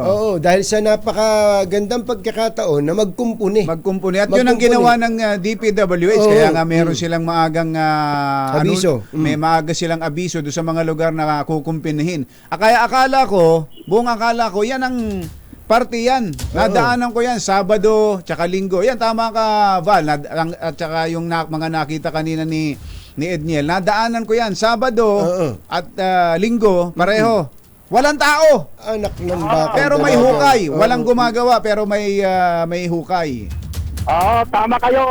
Oo, dahil sa napakagandang pagkakataon na magkumpuni. At yun ang ginawa ng DPWH. Kaya nga meron silang maagang abiso. May maaga silang abiso doon sa mga lugar na kukumpinihin. Kaya buong akala ko, yan ang party yan. Nadaanan ko yan Sabado tsaka Linggo. Yan, tama ka, Val. At tsaka yung mga nakita kanina ni Edniel. Nadaanan ko yan Sabado at Linggo, pareho. Walang tao. Anak ng baka. Pero may hukay. Walang gumagawa pero may hukay. Tama kayo,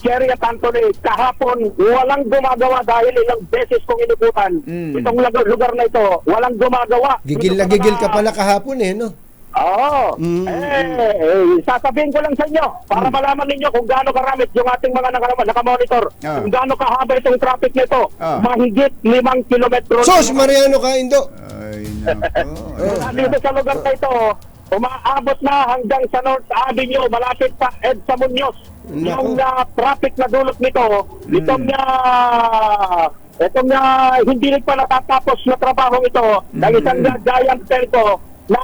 Jerry at Anthony. Kahapon, walang gumagawa dahil ilang beses kong inukutan. Itong lugar na ito, walang gumagawa. Gigil na gigil ka pala kahapon no? Oo. Sasabihin ko lang sa inyo para malaman ninyo kung gaano karamit yung ating mga nakamonitor. Kung gaano kahaba itong traffic nito. Mahigit 5 kilometro. Sos, Mariano ka, Indo. Ay, nako. Dito sa lugar na ito, umaabot na hanggang sa North Avenue, malapit sa EDSA Muñoz. Yung traffic na dulot nito, itong hindi rin pa natatapos na trabaho ito ng isang giant telco na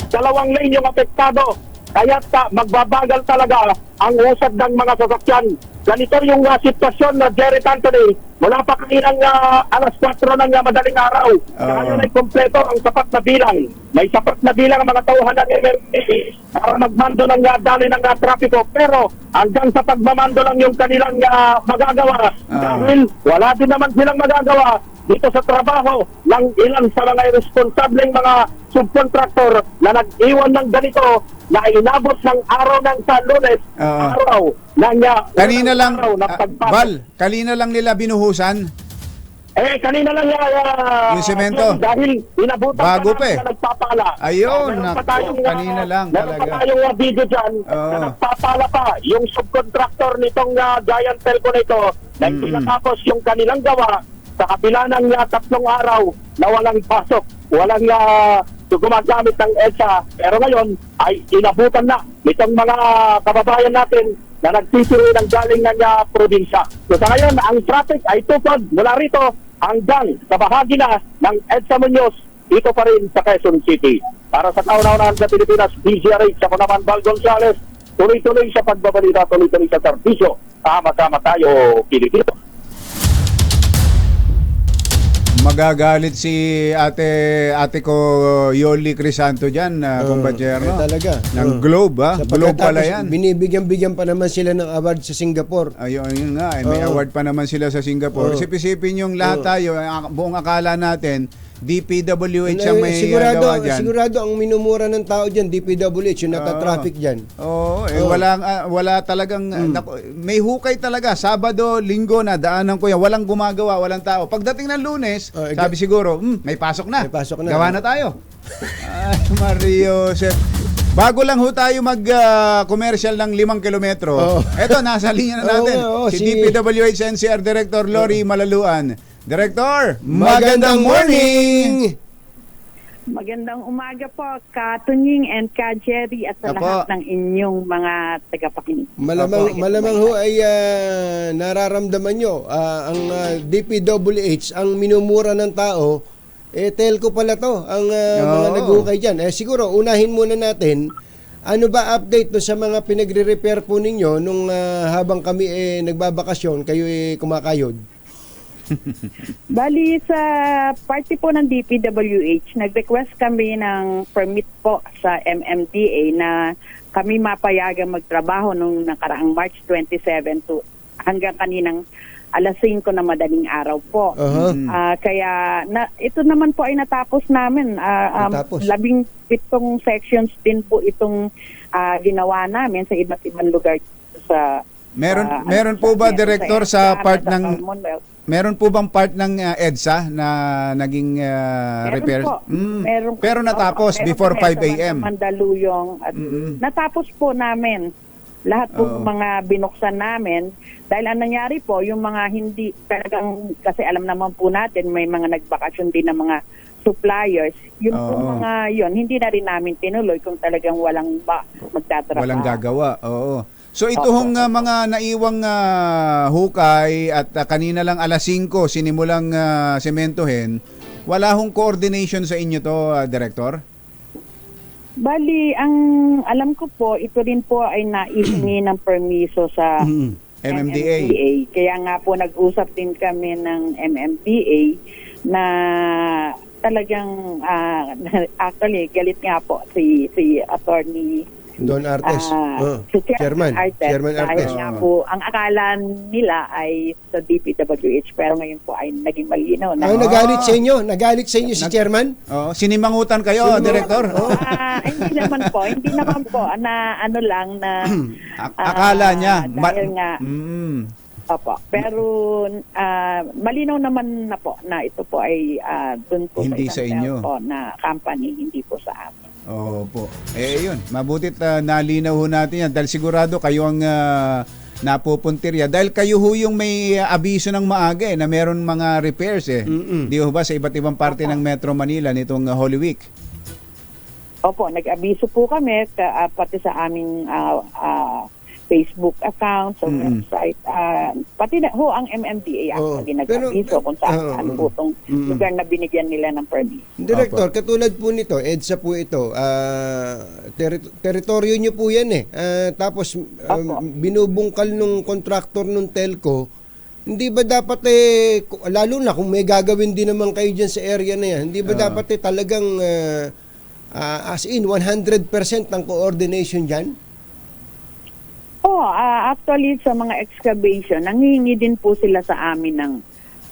2 lane yung apektado. Kaya magbabagal talaga ang usad ng mga sasakyan. Ganito yung sitwasyon na Jerry Anthony mula pa kaninang alas 4 ng madaling araw. Ngayon ay kompleto ang sapat na bilang. May sapat na bilang ang mga tauhan ng MMDA para magmando ng dali ng trapiko. Pero hanggang sa pagmamando lang yung kanilang magagawa. Dahil wala din naman silang magagawa dito sa trabaho ng ilan sa mga irresponsableng mga subcontractor na nag-iwan ng ganito na inabot ng araw ng sa Lunes, araw ng kanina lang, Val, kanina lang nila binuhusan. Kanina lang yung semento. Dahil inabutan bago pa nagpapala. Ayun, kanina lang talaga. Meron pa tayong video dyan na nagpapala pa yung subcontractor nitong giant telco na ito na tinatapos yung kanilang gawa sa kabila ng 3 araw na walang pasok, walang gumagamit ng EDSA. Pero ngayon ay inabutan na nitong mga kababayan natin na nagsisiri ng galing ng probinsya. So sa ngayon, ang traffic ay tupad mula rito hanggang sa bahagi na ng EDSA Muñoz, dito pa rin sa Quezon City. Para sa kauna-unahan sa Pilipinas, DZRH, ako naman Val Gonzales, tuloy-tuloy sa pagbabalita, tuloy-tuloy sa serbisyo. Sama-sama tayo, Pilipino. Magagalit si ate ko Yoli Crisanto dyan, kumpadyerno. Talaga. Ng Globe, Globe pala yan. Binibigyan pa naman sila ng award sa Singapore. Ayun, yun nga, may award pa naman sila sa Singapore. Isipin yung lahat tayo, buong akala natin, DPWH ang may gawa dyan. Sigurado ang minumura ng tao dyan, DPWH, yung nata-traffic dyan. Wala talagang, may hukay talaga. Sabado, Linggo na, daanan ko yan. Walang gumagawa, walang tao. Pagdating ng Lunes, sabi siguro, may pasok na. Gawa na tayo. Ay, Mario, bago lang ho tayo mag-commercial ng 5 kilometro. Eto, nasa linya na natin. Si DPWH NCR Director Lori Malaluan. Director, magandang morning! Magandang umaga po, Ka Tunying and Ka Jerry at sa lahat ng inyong mga tagapakinig. Malamang ho ay nararamdaman nyo ang DPWH, ang minumura ng tao, telco pala to, ang mga nag-ukay dyan. Siguro, unahin muna natin, ano ba update to sa mga pinagre-repair po ninyo nung habang kami nagbabakasyon, kayo kumakayod? Bali, sa party po ng DPWH, nag-request kami ng permit po sa MMDA na kami mapayagang magtrabaho nung nakaraang March 27 to hanggang kaninang alas 5 na madaling araw po. Kaya ito naman po ay natapos namin. 17 sections din po itong ginawa namin sa iba't ibang lugar sa Meron po ba, Director, sa part ng meron po bang part ng EDSA na naging repairs? Meron po. Pero natapos before 5 a.m. Mandaluyong at natapos po namin lahat po mga binuksan namin dahil ang nangyari po yung mga hindi talagang, kasi alam naman po natin may mga nagbakasyon din ng mga suppliers, yun po mga yun, hindi na rin namin tinuloy kung talagang walang magtatrabaho. Walang gagawa, oo. So ito hong mga naiwang hukay at kanina lang alas 5 sinimulang sementohin, wala hong coordination sa inyo to, Director? Bali, ang alam ko po, ito rin po ay naihingi ng permiso sa MMDA. Kaya nga po nag-usap din kami ng MMDA na talagang actually galit nga po si Attorney Don Artes. si Chairman Dahil Artes. nga po, ang akala nila ay sa DPWH pero ngayon po ay naging malinaw na. Nagalit sa inyo? Nagalit sa inyo si Chairman? Oh, sinimangutan kayo, Director? Hindi naman po na ano lang na Akala niya. dahil nga opo. Pero malinaw naman na po na ito po ay dun po Hindi sa sa inyo. po na company, hindi po sa amin. Opo. Yun. Mabutit nalinaw ho natin yan dahil sigurado kayo ang napupuntirya. Dahil kayo ho yung may abiso ng maaga na meron mga repairs Di ho ba sa iba't ibang parte ng Metro Manila nitong Holy Week? Opo, nag-abiso po kami pati sa aming Facebook account, sa website. Pati na ho ang MMDA actually nag-abiso kung saan po itong lugar na binigyan nila ng permit. Director, katulad po nito, EDSA po ito, teritoryo nyo po yan tapos binubungkal nung contractor nung telco, hindi ba dapat lalo na kung may gagawin din naman kayo dyan sa area na yan, hindi ba dapat talagang as in 100% ng coordination dyan? Actually sa mga excavation, nanghihingi din po sila sa amin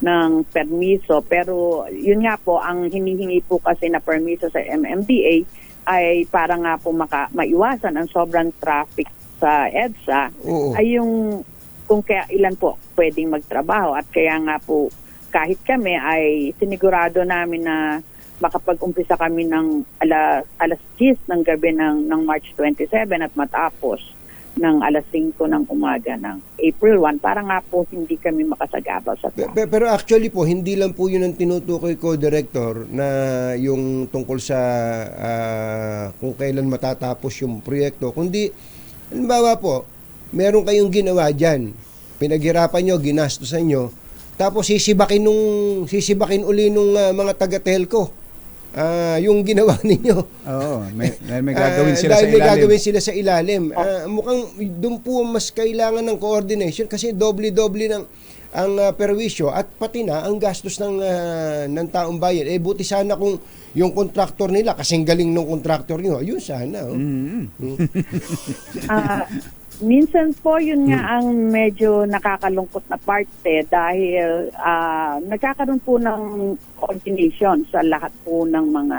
ng permiso. Pero yun nga po, ang hinihingi po kasi na permiso sa MMDA ay para nga po maiwasan ang sobrang traffic sa EDSA. Ay yung kung kaya ilan po pwedeng magtrabaho. At kaya nga po kahit kami ay sinigurado namin na makapag-umpisa kami ng alas 10 ng gabi ng March 27 at matapos ng alas 5 ng umaga ng April 1 para nga po hindi kami makasagabal sa traffic. Pero actually po, hindi lang po yun ang tinutukoy ko, Director, na yung tungkol sa kung kailan matatapos yung proyekto. Kundi, halimbawa po, meron kayong ginawa dyan, pinaghirapan nyo, ginastusan nyo, tapos sisibakin uli nung mga taga-telco. Yung ginawa ninyo. Oo, may gagawin sila sa ilalim. Dahil may gagawin sila sa ilalim. Mukhang doon po mas kailangan ng coordination kasi doble-doble ng ang perwisyo at pati na ang gastos ng taong bayan. Buti sana kung yung contractor nila, kasing galing ng contractor nyo, yun sana. Minsan po yun nga ang medyo nakakalungkot na parte dahil nagkakaroon po ng coordination sa lahat po ng mga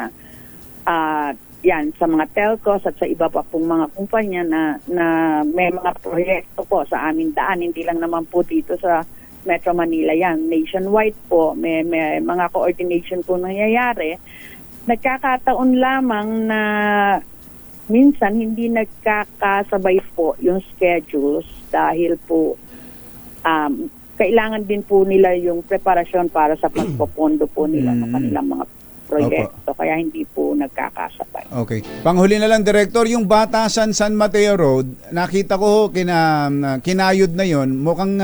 sa mga telcos at sa iba pa pong mga kumpanya na may mga proyekto po sa aming daan, hindi lang naman po dito sa Metro Manila yan. Nationwide po, may mga coordination po nangyayari. Nagkakataon lamang na minsan hindi nagkakasabay po yung schedules dahil po kailangan din po nila yung preparasyon para sa pagpopondo po nila ng kanilang mga proyekto. Kaya hindi po nagkakasabay. Okay. Panghuli na lang, Director, yung Batasan San Mateo Road, nakita ko kinayod na yon, mukhang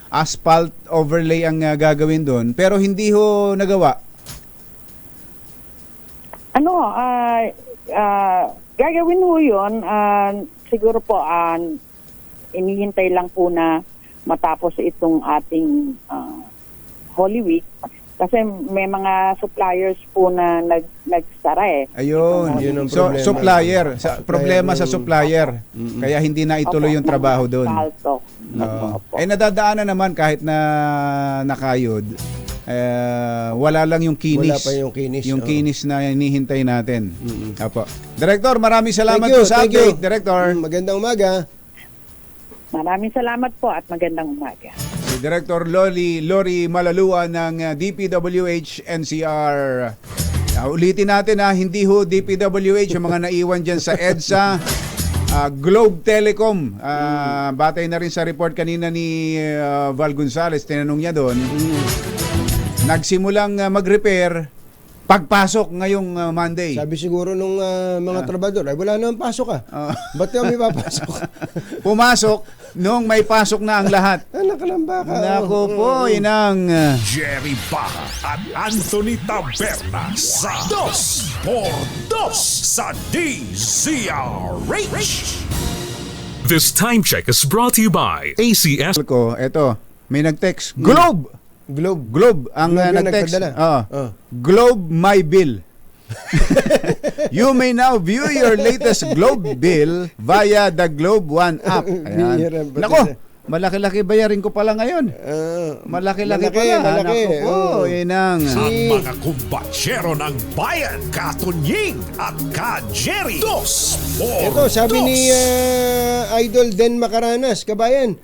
asphalt overlay ang gagawin doon, pero hindi ho nagawa. Gagawin ho yun, siguro po inihintay lang po na matapos itong ating Holy Week. Kasi may mga suppliers po na nagsara Ayun, yun ang problema. So, supplier. Problema sa supplier. Kaya hindi na ituloy yung trabaho doon. Nadadaanan naman kahit na nakayod. Wala lang yung kinis. Wala pa yung kinis. Yung kinis na hinihintay natin. Apo. Director, maraming salamat po sa update, Director. Magandang umaga. Maraming salamat po at magandang umaga. Si Director Lori Malalua ng DPWH NCR. Ulitin natin hindi ho DPWH yung mga naiwan dyan sa EDSA. Globe Telecom. Batay na rin sa report kanina ni Val Gonzales. Tinanong niya doon. Nagsimulang mag-repair pagpasok ngayong Monday. Sabi siguro nung mga trabador, ay wala naman pasok Ba't kami papasok? Pumasok nung may pasok na ang lahat. Anak ka ng baka. Naku po, inang... Jerry Baja at Anthony Taberna sa 2x2 sa DZRH. This time check is brought to you by ACS. ko, eto, may nag-text. Globe! Globe ang Globe yung nag-text. nagpadala. Globe my bill. You may now view your latest Globe bill via the Globe One app. Ayan. Nako, malaki-laki bayarin ko pala ngayon. Malaki-laki pala. Malaki. Nako po, inang. Ang mga kumbatsero ng bayan, Katunying at Ka-Jerry. 2x2. Ito, sabi ni Idol Den Macaranas, kabayan,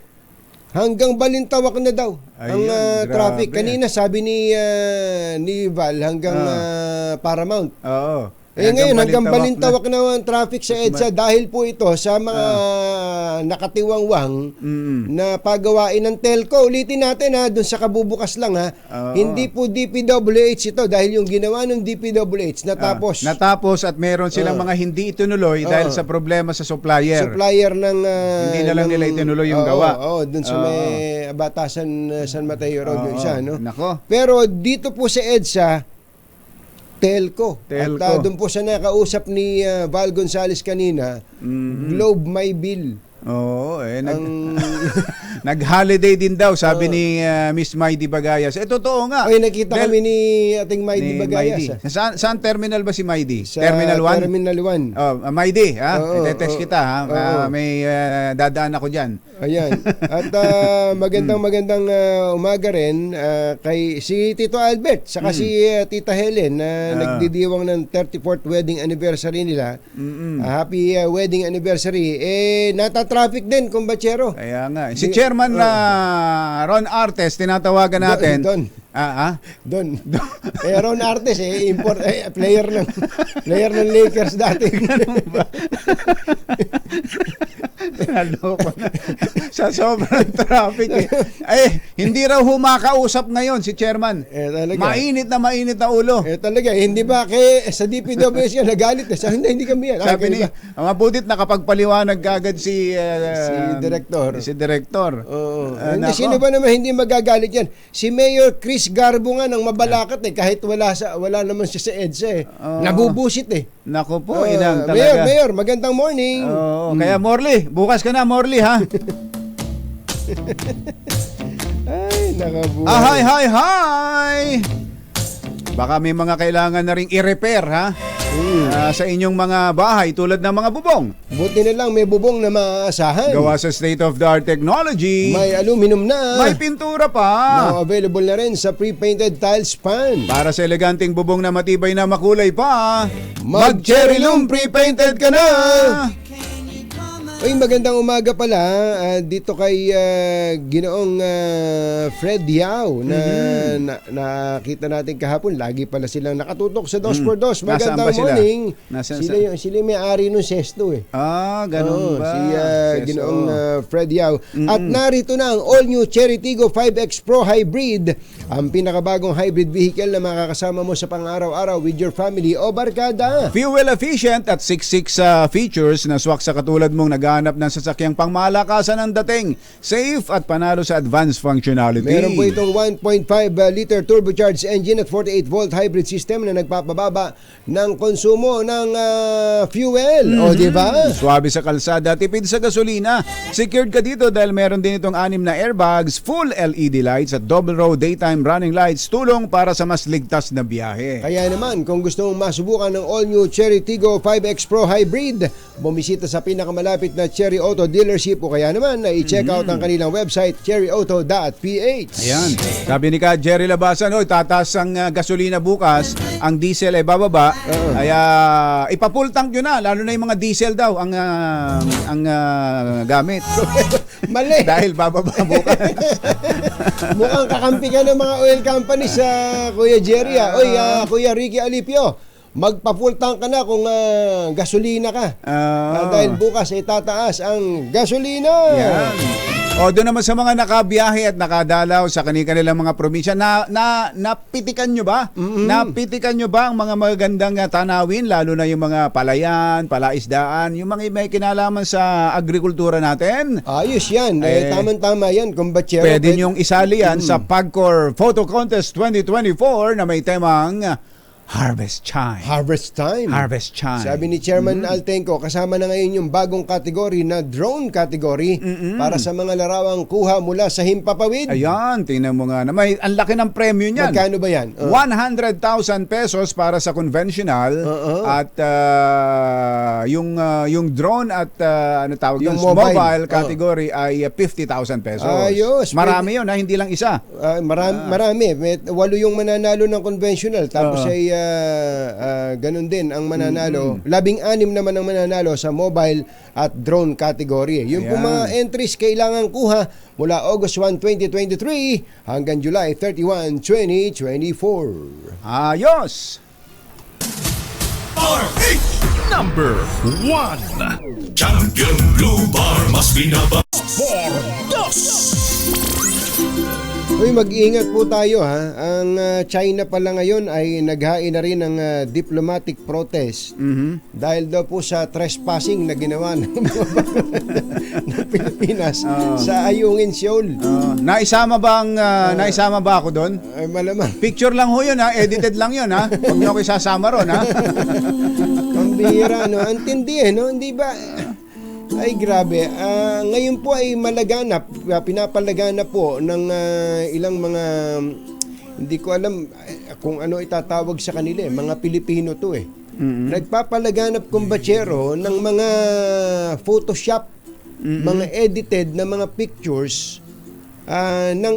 hanggang Balintawak na daw ang traffic. Kanina sabi ni Val hanggang Paramount. Oo. Ngayon hanggang Balintawak na ang traffic sa EDSA dahil po ito sa mga nakatiwangwang na pagawain ng telco. Ulitin natin doon sa kabubukas lang Hindi po DPWH ito dahil yung ginawa ng DPWH natapos. Natapos at meron silang mga hindi itunuloy dahil sa problema sa supplier. Supplier ng hindi na lang nila itunuloy yung gawa. Doon sa may Batasan San Mateo Road yung isa, no? Nako. Pero dito po sa EDSA Telco. At doon po siya nakausap ni Val Gonzales kanina, Globe My Bill. Oo, nag-holiday din daw, sabi ni Miss Maidi Bagayas. Totoo nga. Ay, nakita kami ni ating Maidi Bagayas. Saan terminal ba si Maidi? Sa Terminal 1? Terminal 1. Maidi, ite-text kita, may dadaan ako dyan. Ayan. At magandang umaga rin kay si Tito Albert, saka si Tita Helen na nagdidiwang ng 34th wedding anniversary nila. Happy wedding anniversary. Nata-traffic din, kumbatsero. Kaya nga. Si Chairman Ron Artes, tinatawagan natin. Don. Ron Artes, player ng Lakers dati. Sa sobrang traffic hindi raw humakausap ngayon si Chairman. Mainit na ulo. Talaga, hindi ba sa DPWS yan nagalit hindi kami yan. Sabi ni mabutit nakapagpaliwanag kagad si Director. Si Director. Sino ba naman hindi magagalit yan? Si Mayor Chris Garbo nga nang mabalakat kahit wala naman siya sa EDSA nabubusit Nako po, inang talaga. Mayor, magandang morning. Kaya Morley, bukas ka na Morley ha. Ay, nakabuhay. Hi! Baka may mga kailangan na ring i-repair sa inyong mga bahay tulad ng mga bubong. Buti na lang may bubong na maaasahan. Gawa sa state-of-the-art technology. May aluminum na. May pintura pa. Now available na rin sa pre-painted tiles pan. Para sa eleganting bubong na matibay na makulay pa, mag-Cherry Loom pre-painted ka na. Uy, magandang umaga pala dito kay Ginoong Fred Yao na nakita natin kahapon. Lagi pala silang nakatutok sa 2x2. Magandang morning. Sila yung may-ari ng sesto Ganun ba? Si Ginoong Fred Yao. At narito na ang all-new Cherry Tiggo 5X Pro Hybrid. Ang pinakabagong hybrid vehicle na makakasama mo sa pang-araw-araw with your family o barkada. Fuel efficient at 6.6 features na swak sa katulad mong naghahanap ng sasakyang pangmalakasan ng dating. Safe at panalo sa advanced functionality. Meron po itong 1.5 liter turbocharged engine at 48 volt hybrid system na nagpapababa ng konsumo ng fuel. O diba? Swabe sa kalsada, tipid sa gasolina. Secured ka dito dahil meron din itong 6 na airbags, full LED lights at double row daytime running lights, tulong para sa mas ligtas na biyahe. Kaya naman, kung gusto mong masubukan ng all-new Cherry Tiggo 5X Pro Hybrid, bumisita sa pinakamalapit na Cherry Auto dealership o kaya naman na i-check out ang kanilang website, cherryauto.ph. Ayan. Sabi ni Jerry Labasan, tataas ang gasolina bukas, ang diesel ay bababa, kaya ipa-full tank yun na, lalo na yung mga diesel daw ang gamit. Mali. Dahil bababa bukas. Mukhang kakampi ka ng mga oil company sa Kuya Jerry. Kuya Ricky Alipio, magpa-full tank ka na kung gasolina ka. Dahil bukas ay tataas ang gasolina. Yan. O doon naman sa mga nakabiyahe at nakadalaw sa kanilang mga probinsya, napitikan nyo ba? Napitikan nyo ba ang mga magagandang tanawin, lalo na yung mga palayan, palaisdaan, yung mga may kinalaman sa agrikultura natin? Ayos yan. Tama-tama yan, kumbachero. Pwede nyong isali yan sa PAGCOR Photo Contest 2024 na may temang Harvest Time. Harvest Time. Harvest Time. Sabi ni Chairman Altenco, kasama na ngayon yung bagong kategory na drone category para sa mga larawang kuha mula sa himpapawid. Ayan, tingnan mo nga na may ang laki ng premyo niyan. Magkano ba yan? 100,000 pesos para sa conventional at yung drone at ano tawag yung doon, mobile category ay 50,000 pesos. Ayos. Marami yun, hindi lang isa. Marami. 8 yung mananalo ng conventional, tapos ay ganun din ang mananalo. 16 naman ang mananalo sa mobile at drone category. Yung po mga entries kailangan kuha mula August 1, 2023 hanggang July 31, 2024. Ayos! RH Number 1. Champion Blue Bar mas binaba For Dos. Uy, mag-ingat po tayo ha. Ang China pala ngayon ay naghain na rin ng diplomatic protest dahil daw po sa trespassing na ginawa ng mga ng Pilipinas sa Ayungin, Seoul. Naisama ba ako doon? Ay, malamang. Picture lang ho yun ha, edited lang yun ha. Huwag niyo ako isasama ron ha. Pambihira, no? Antindi no? Hindi ba? Ay grabe, ngayon po ay malaganap, pinapalaganap po ng ilang mga, hindi ko alam kung ano itatawag sa kanila, mga Pilipino to Nagpapalaganap kumbachero ng mga Photoshop, mga edited na mga pictures ng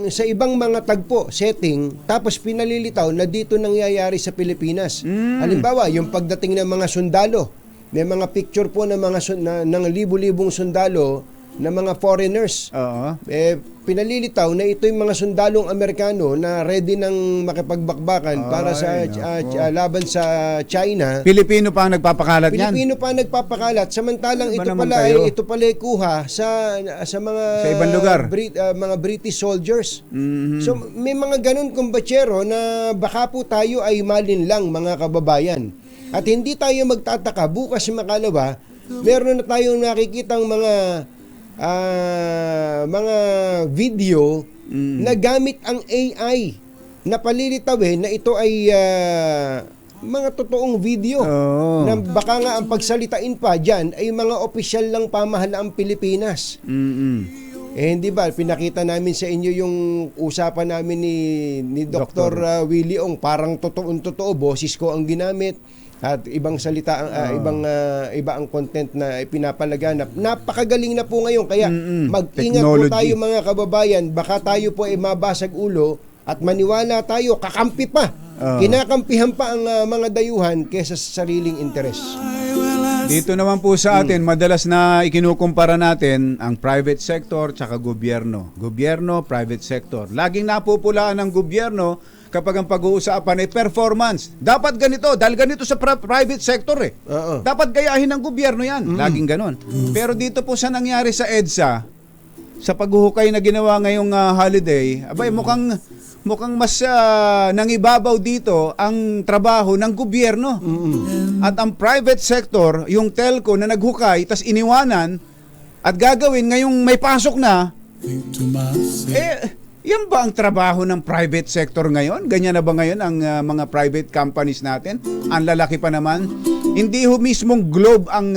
sa ibang mga tagpo, setting, tapos pinalilitaw na dito nangyayari sa Pilipinas. Halimbawa, yung pagdating ng mga sundalo, may mga picture po ng mga ng libu-libong sundalo na mga foreigners. Pinalilitaw na ito yung mga sundalong Amerikano na ready nang makipagbakbakan para sa laban sa China. Pilipino pa ang nagpapakalat niyan. Pilipino pa ang nagpapakalat, samantalang ito pala ay kuha sa mga sa ibang lugar. Mga British soldiers. So may mga ganun kumbachero na baka po tayo ay malinlang mga kababayan. At hindi tayo magtataka, bukas makalawa, meron na tayong nakikitang mga video na gamit ang AI na palilitawin na ito ay mga totoong video na baka nga ang pagsalitain pa dyan ay mga opisyal lang pamahalaang Pilipinas. Hindi ba, pinakita namin sa inyo yung usapan namin ni Dr. Willie Ong, parang totoo, boses ko ang ginamit. At ibang salita, iba ang content na pinapalaganap. Napakagaling na po ngayon. Kaya mag-ingat po tayo mga kababayan. Baka tayo po ay mabasag ulo at maniwala tayo, kakampi pa. Kinakampihan pa ang mga dayuhan kesa sa sariling interes. Dito naman po sa atin, madalas na ikinukumpara natin ang private sector tsaka gobyerno. Gobyerno, private sector. Laging napupulaan ng gobyerno kapag ang pag-uusapan ay performance. Dapat ganito, dahil ganito sa private sector Dapat gayahin ng gobyerno yan. Laging ganon. Pero dito po sa nangyari sa EDSA, sa paghuhukay na ginawa ngayong holiday, abay mukhang mas nangibabaw dito ang trabaho ng gobyerno. At ang private sector, yung telco na naghukay, tas iniwanan, at gagawin ngayong may pasok na, yan ba ang trabaho ng private sector ngayon? Ganyan na ba ngayon ang mga private companies natin? Ang lalaki pa naman. Hindi ho mismong Globe ang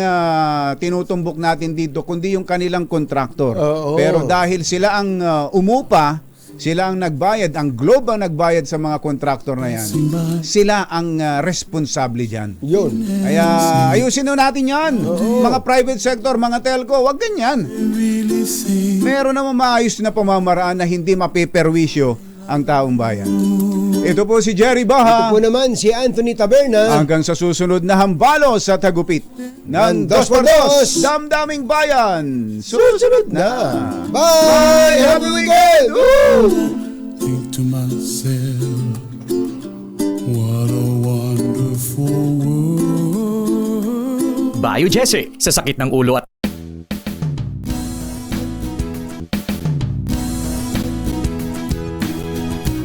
tinutumbok natin dito, kundi yung kanilang kontraktor. Pero dahil sila ang umupa, sila ang nagbayad, ang Globe ang nagbayad sa mga kontraktor na yan. Sila ang responsable dyan. Yun. Kaya ayusin na natin yan. Mga private sector, mga telco, wag ganyan. Meron naman maayos na pamamaraan na hindi mapiperwisyo ang taong bayan. Ito po si Jerry Baha. Ito po naman si Anthony Taberna. Hanggang sa susunod na hambalo sa tagupit ng 2x2 Damdaming Bayan. Susunod na. Bye! Happy weekend! Woo! Think to myself, what a wonderful world. Bayo Jesse, sa sakit ng ulo at